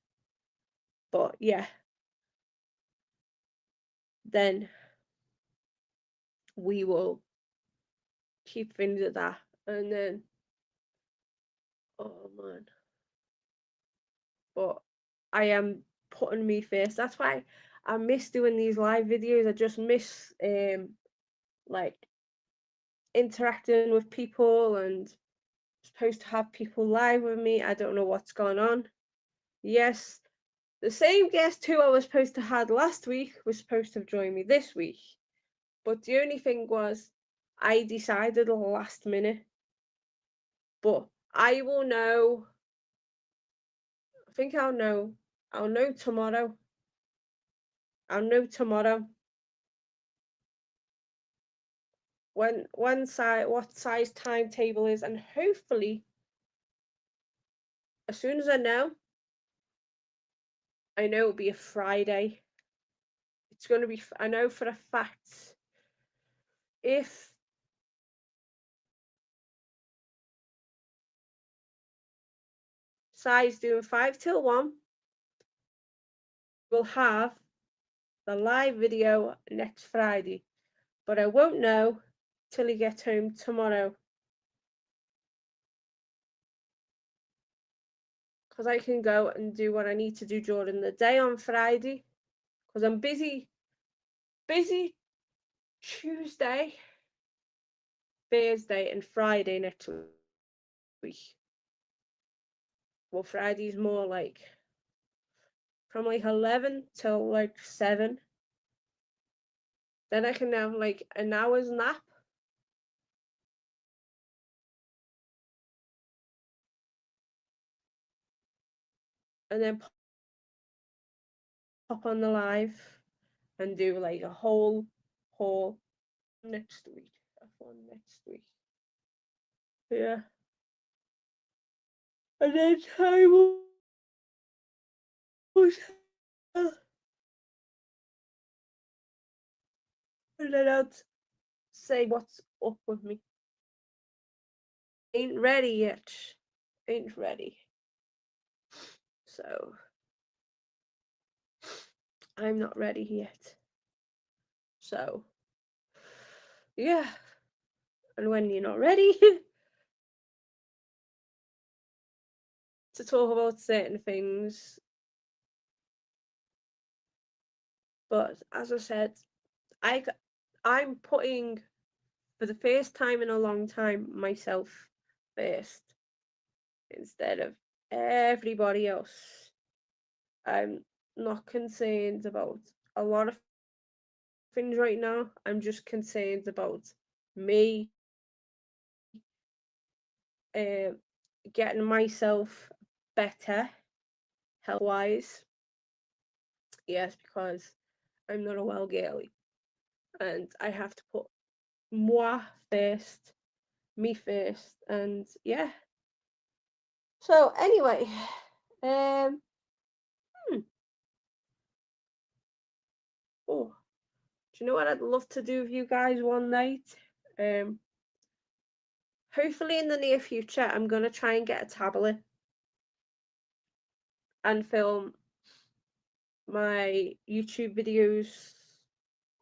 but yeah, then we will keep things at that. And then, oh man, but I am putting me first. That's why I miss doing these live videos. I just miss like interacting with people and supposed to have people live with me. I don't know what's going on. Yes, the same guest who I was supposed to have last week was supposed to have joined me this week. But the only thing was I decided at the last minute. But I will know. I think I'll know. I'll know tomorrow. I'll know tomorrow when size what size timetable is, and hopefully as soon as I know it'll be a Friday. It's going to be, I know for a fact, if size doing 5 till 1, we'll have the live video next Friday, but I won't know till he gets home tomorrow, because I can go and do what I need to do during the day on Friday, because I'm busy Tuesday, Thursday and Friday next week. Well, Friday's more like from like 11 till like 7. Then I can have like an hour's nap. And then pop on the live and do like a whole next week. F1 next week. Yeah. And then I will and then I'll say what's up with me. Ain't ready yet. Ain't ready. So I'm not ready yet. So yeah. And when you're not ready to talk about certain things, but as I said, I'm putting, for the first time in a long time, myself first instead of everybody else. I'm not concerned about a lot of things right now. I'm just concerned about me, getting myself better health wise. Yes, because I'm not a well girly and I have to put moi first, me first, and yeah. So anyway, um, oh, do you know what I'd love to do with you guys one night? Hopefully in the near future, I'm gonna try and get a tablet and film my YouTube videos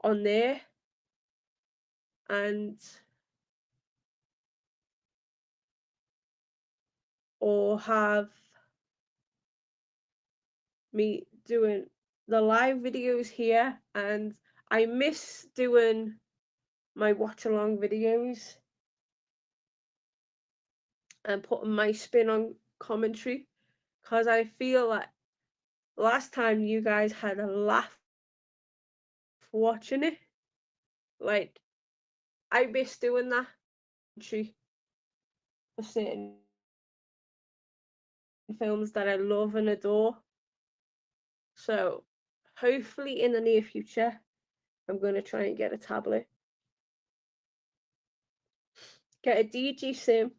on there, and or have me doing the live videos here. And I miss doing my watch along videos and putting my spin on commentary, because I feel like last time you guys had a laugh watching it. Like, I miss doing that commentary for certain films that I love and adore. So hopefully in the near future, I'm going to try and get a tablet, get a DG sim,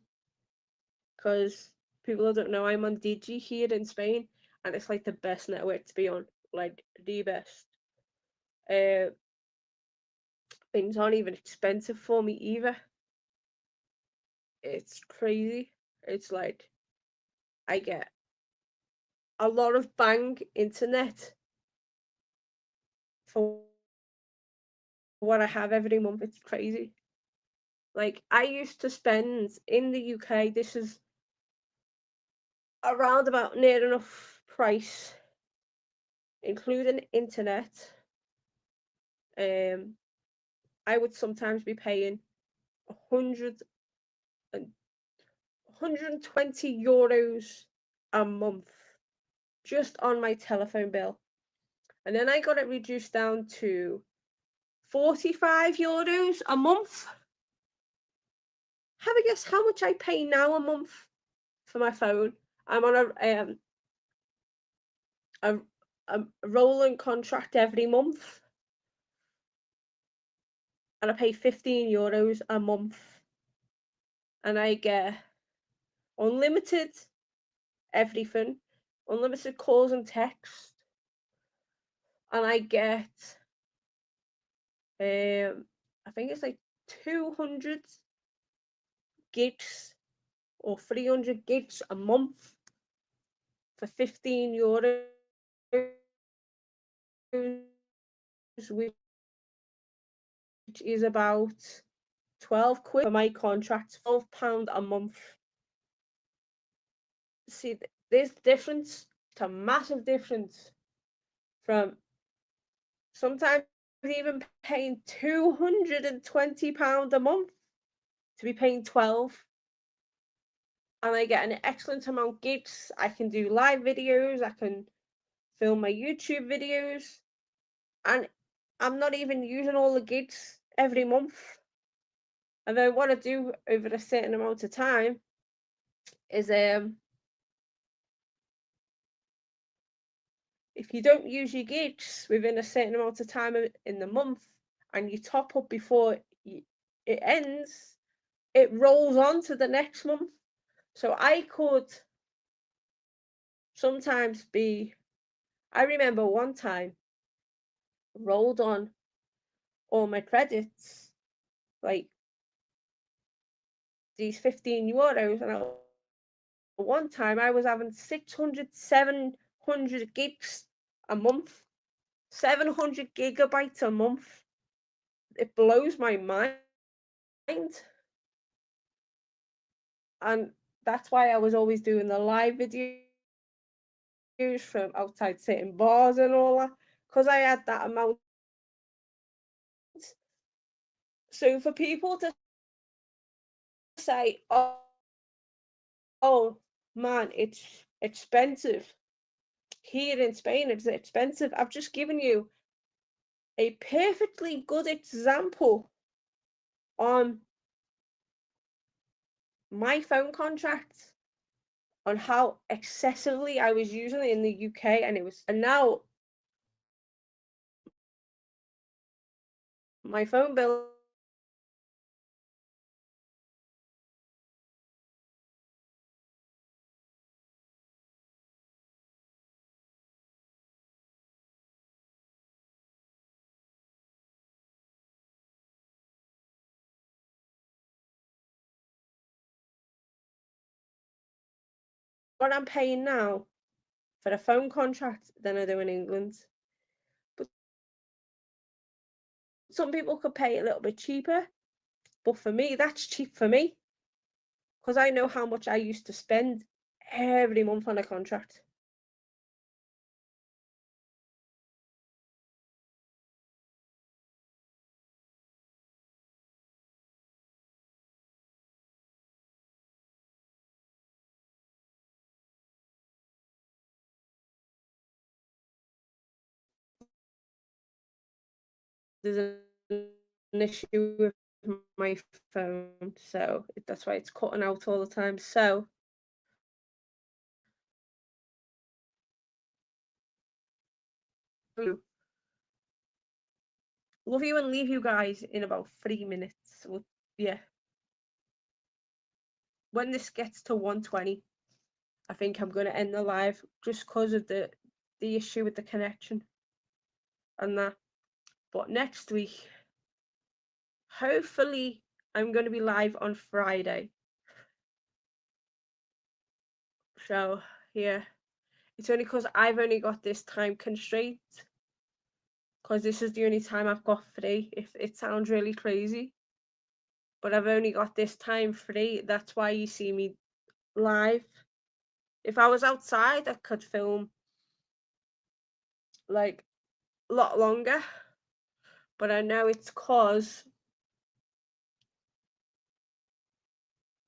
because people that don't know, I'm on Digi here in Spain, and it's like the best network to be on, like the best. Things aren't even expensive for me either. It's crazy. It's like I get a lot of bang internet for what I have every month. It's crazy. Like, I used to spend in the UK, this is around about near enough price, including internet. I would sometimes be paying 100 and 120 euros a month just on my telephone bill. And then I got it reduced down to 45 euros a month. Have a guess how much I pay now a month for my phone? I'm on a, a rolling contract every month, and I pay 15 euros a month, and I get unlimited everything, unlimited calls and text, and I get I think it's like 200 gigs or 300 gigs a month for 15 euros, which is about 12 quid for my contract, £12 a month. See, this difference, it's a massive difference from sometimes even paying £220 a month to be paying 12. And I get an excellent amount of gigs. I can do live videos, I can film my YouTube videos, and I'm not even using all the gigs every month. And then what I do over a certain amount of time is if you don't use your gigs within a certain amount of time in the month and you top up before it ends, it rolls on to the next month. So I could sometimes be, I remember one time, rolled on all my credits, like these 15 euros, and one time I was having 600, 700 gigs a month, 700 gigabytes a month. It blows my mind. And that's why I was always doing the live videos from outside certain bars and all that, because I had that amount. So for people to say, oh man, it's expensive here in Spain, it's expensive. I've just given you a perfectly good example on my phone contract, on how excessively I was using it in the UK, and now my phone bill what I'm paying now for a phone contract than I do in England. But some people could pay a little bit cheaper, but for me, that's cheap for me because I know how much I used to spend every month on a contract. There's an issue with my phone, so that's why it's cutting out all the time. So love you and leave you guys in about 3 minutes. Well, yeah. When this gets to 120, I think I'm going to end the live just because of the issue with the connection and that. But next week, hopefully, I'm going to be live on Friday. So, yeah. It's only because I've only got this time constraint. Because this is the only time I've got free. If it sounds really crazy. But I've only got this time free. That's why you see me live. If I was outside, I could film like a lot longer. But I know it's cause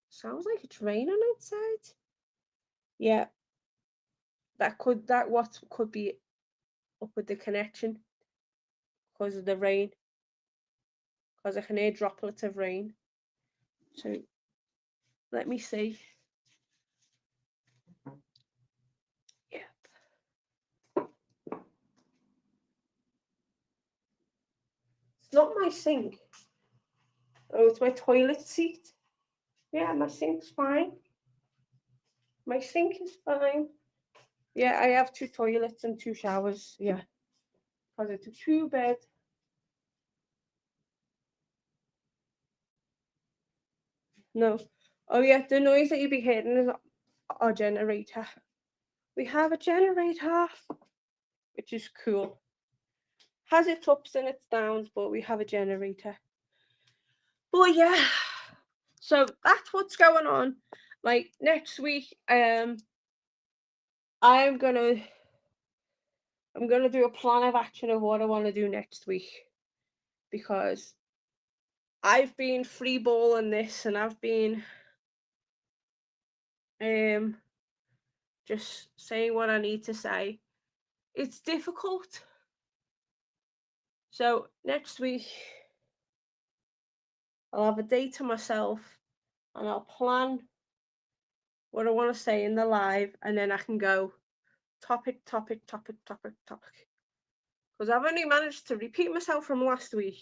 sounds like it's raining outside. Yeah. That could be up with the connection because of the rain. Because I can hear droplets of rain. So let me see. Yep. It's not my sink. Oh, it's my toilet seat. Yeah, my sink's fine. My sink is fine. Yeah, I have 2 toilets and 2 showers. Yeah. Because it's a 2-bed. No. Oh yeah, the noise that you'll be hearing is our generator. We have a generator, which is cool. Has its ups and its downs, but we have a generator. But yeah, so that's what's going on. Like next week, I'm gonna do a plan of action of what I want to do next week because I've been free balling this and I've been just saying what I need to say. It's difficult. So next week I'll have a day to myself and I'll plan what I want to say in the live and then I can go topic. Because I've only managed to repeat myself from last week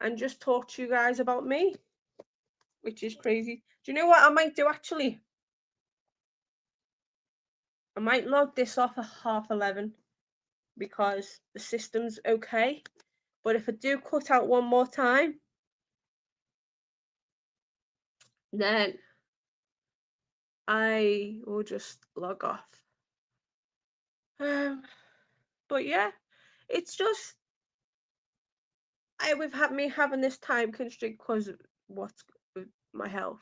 and just talk to you guys about me, which is crazy. Do you know what I might do actually? I might log this off at 11:30 because the system's okay. But if I do cut out one more time, then I will just log off. But yeah, it's just we've had me having this time constraint because of what's with my health.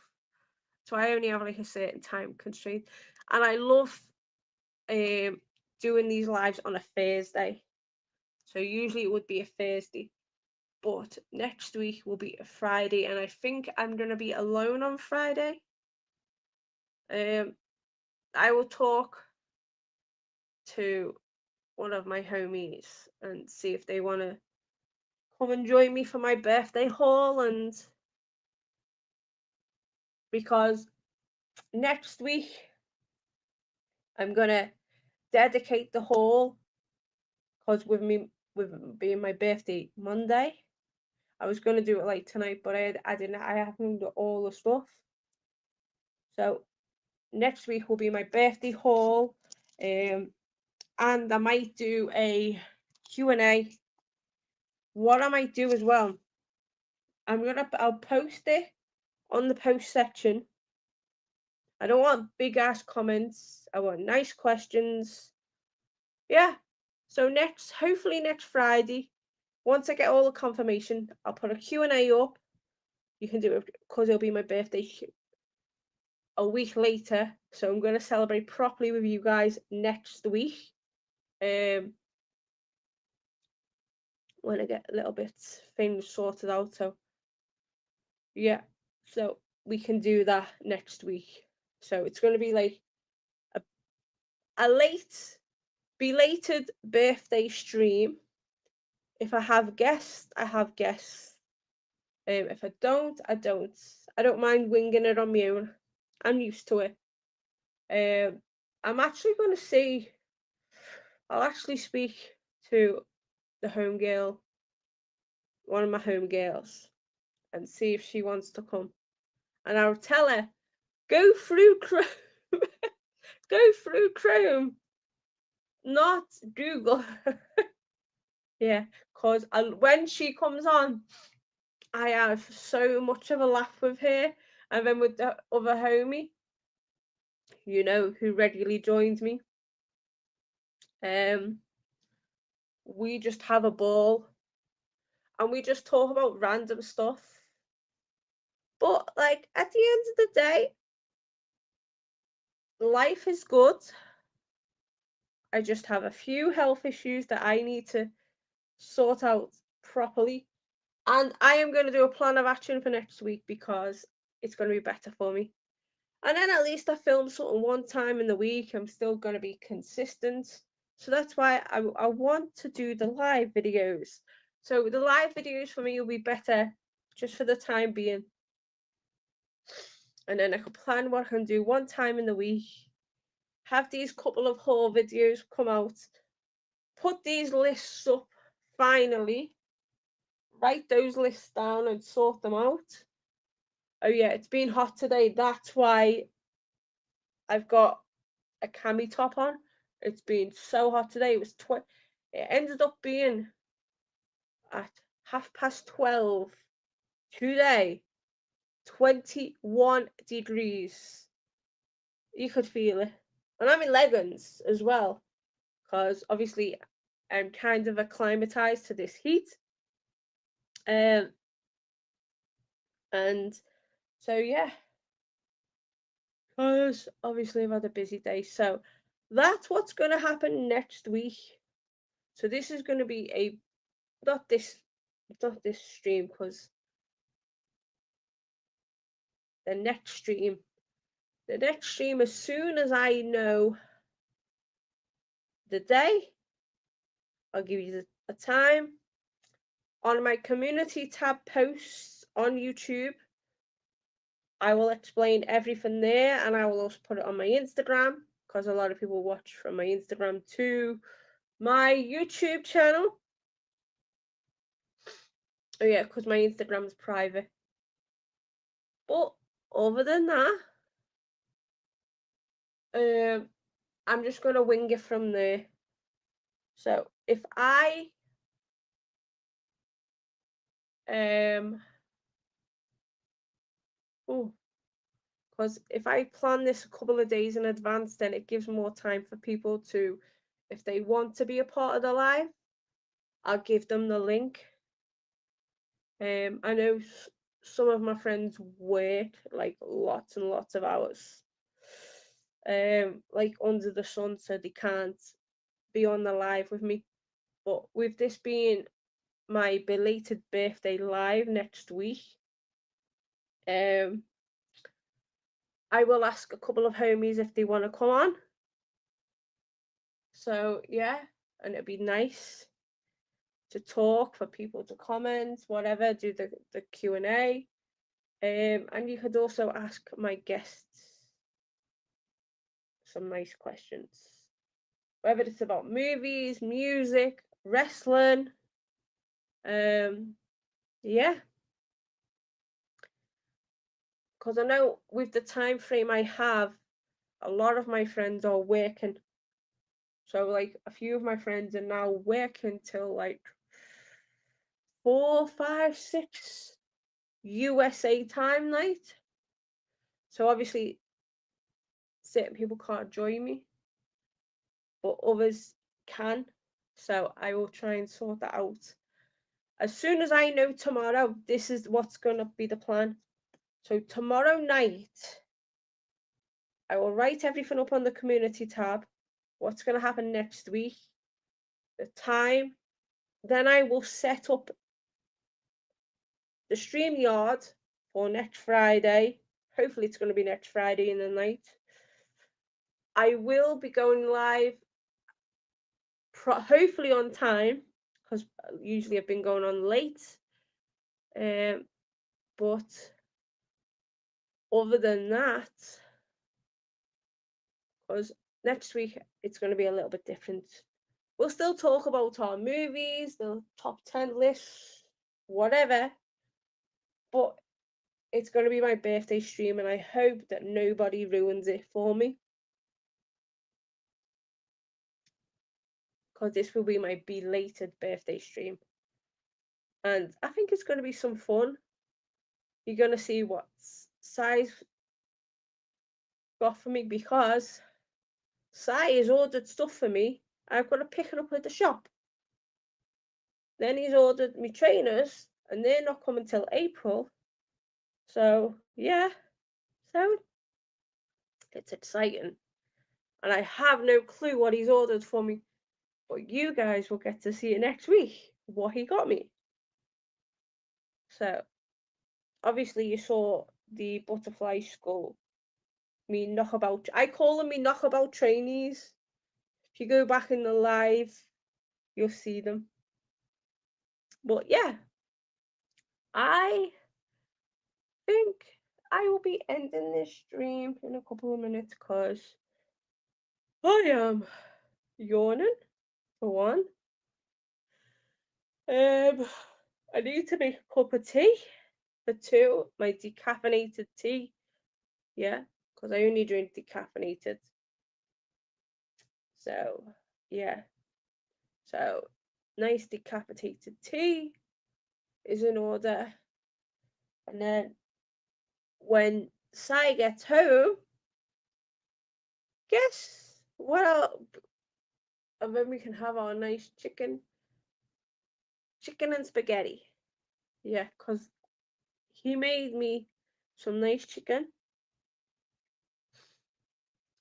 So I only have like a certain time constraint, and I love doing these lives on a Thursday. So usually it would be a Thursday, but next week will be a Friday, and I think I'm gonna be alone on Friday. I will talk to one of my homies and see if they want to come and join me for my birthday haul, and because next week I'm gonna dedicate the haul because with being my birthday Monday, I was gonna do it like tonight, but I haven't done all the stuff. So next week will be my birthday haul, and I might do a Q&A. What I might do as well, I'll post it on the post section, I don't want big ass comments. I want nice questions. Yeah. So hopefully next Friday, once I get all the confirmation, I'll put a Q&A up. You can do it because it'll be my birthday a week later. So I'm going to celebrate properly with you guys next week. When I get a little bit things sorted out. So yeah, so we can do that next week. So it's going to be like a belated birthday stream. If I have guests, I have guests. If I don't, I don't. I don't mind winging it on my own. I'm used to it. I'm actually going to see. I'll actually speak to the home girl, one of my home girls, and see if she wants to come. And I'll tell her, go through Chrome, go through Chrome, not Google. Yeah, because when she comes on, I have so much of a laugh with her. And then with the other homie, who regularly joins me, we just have a ball and we just talk about random stuff. But like at the end of the day, life is good. I just have a few health issues that I need to sort out properly. And I am going to do a plan of action for next week because it's going to be better for me. And then at least I film something one time in the week. I'm still going to be consistent. So that's why I want to do the live videos. So the live videos for me will be better just for the time being. And then I can plan what I can do one time in the week. Have these couple of haul videos come out. Put these lists up finally. Write those lists down and sort them out. Oh yeah, it's been hot today. That's why I've got a cami top on. It's been so hot today. It ended up being at 12:30 today. 21 degrees. You could feel it. And I'm in leggings as well. Because obviously I'm kind of acclimatized to this heat. And so yeah. Because obviously I've had a busy day. So that's what's going to happen next week. So this is going to be not this stream, because the next stream, as soon as I know the day, I'll give you a time on my community tab posts on YouTube. I will explain everything there, and I will also put it on my Instagram, because a lot of people watch from my Instagram to my YouTube channel. Oh yeah, because my Instagram is private. But other than that, I'm just gonna wing it from there. So if I because if I plan this a couple of days in advance, then it gives more time for people to, if they want to be a part of the live, I'll give them the link. I know some of my friends work like lots and lots of hours, like under the sun, so they can't be on the live with me. But with this being my belated birthday live next week, I will ask a couple of homies if they want to come on. So yeah, and it'd be nice to talk, for people to comment, whatever, do the Q&A. And you could also ask my guests some nice questions, whether it's about movies, music, wrestling. Yeah, because I know with the time frame I have, a lot of my friends are working. So like a few of my friends are now working till like 4, 5, 6 USA time night. So obviously certain people can't join me, but others can. So I will try and sort that out. As soon as I know tomorrow, this is what's going to be the plan. So tomorrow night, I will write everything up on the community tab. What's going to happen next week, the time. Then I will set up the StreamYard for next Friday. Hopefully it's going to be next Friday in the night. I will be going live hopefully on time, because usually I've been going on late. But other than that, because next week it's going to be a little bit different. We'll still talk about our movies, the top 10 lists, whatever. But it's going to be my birthday stream, and I hope that nobody ruins it for me. Because this will be my belated birthday stream. And I think it's going to be some fun. You're going to see what Sai's got for me, because Sai has ordered stuff for me. I've got to pick it up at the shop. Then he's ordered me trainers, and they're not coming till April. So, yeah. So, it's exciting. And I have no clue what he's ordered for me. But you guys will get to see it next week, what he got me. So, obviously you saw the butterfly skull. Me knockabout. I call them me knockabout trainees. If you go back in the live, you'll see them. But yeah, I think I will be ending this stream in a couple of minutes, because I am yawning for one. I need to make a cup of tea for two, my decaffeinated tea. Yeah, because I only drink decaffeinated. So yeah, so nice decaffeinated tea is in order, and then when Sai gets home, guess what? And then we can have our nice chicken and spaghetti. Yeah, because he made me some nice chicken,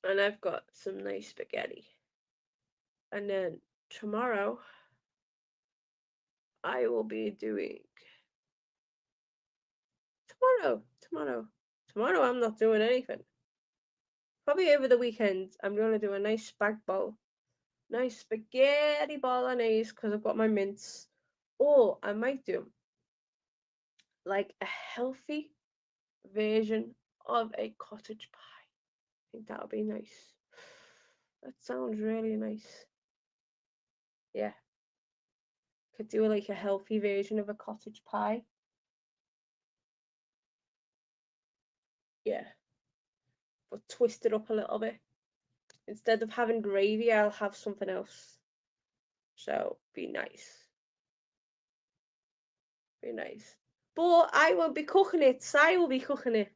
and I've got some nice spaghetti. And then tomorrow I will be doing tomorrow I'm not doing anything. Probably over the weekend I'm going to do a nice spag bowl. Nice spaghetti bolognese, because I've got my mince. Or I might do like a healthy version of a cottage pie. I think that would be nice. That sounds really nice. Yeah. Could do like a healthy version of a cottage pie. Yeah. But twist it up a little bit. Instead of having gravy, I'll have something else. So be nice. Be nice. But I won't be cooking it. Sai will be cooking it.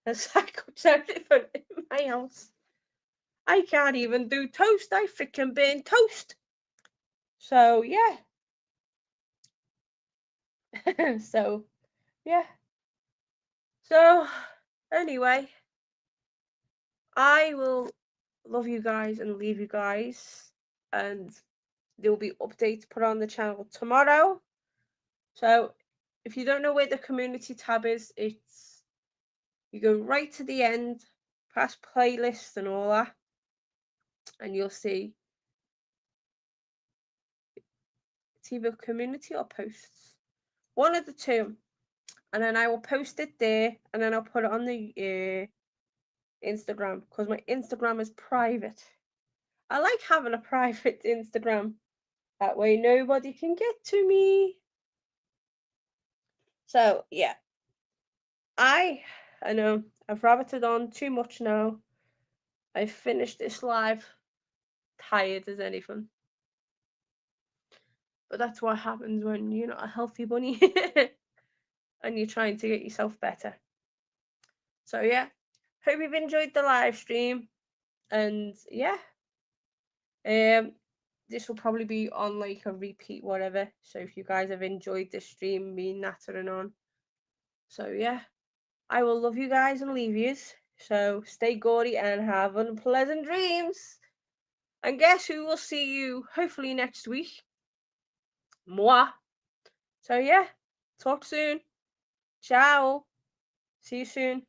And Sai cooks everything in my house. I can't even do toast. I freaking burn toast. So yeah. So yeah. So anyway, I will love you guys and leave you guys, and there will be updates put on the channel tomorrow. So if you don't know where the community tab is, it's, you go right to the end, past playlists and all that, and you'll see it's either community or posts, one of the two, and then I will post it there, and then I'll put it on the Instagram, because my Instagram is private. I like having a private Instagram, that way nobody can get to me. So yeah, I know I've rabbited on too much now. I've finished this live tired as anything. But that's what happens when you're not a healthy bunny and you're trying to get yourself better. So yeah, hope you've enjoyed the live stream. And yeah, this will probably be on like a repeat, whatever. So if you guys have enjoyed this stream, me nattering on. So yeah, I will love you guys and leave yous. So stay gaudy and have unpleasant dreams. And guess who will see you hopefully next week? Moi. So yeah, talk soon. Ciao. See you soon.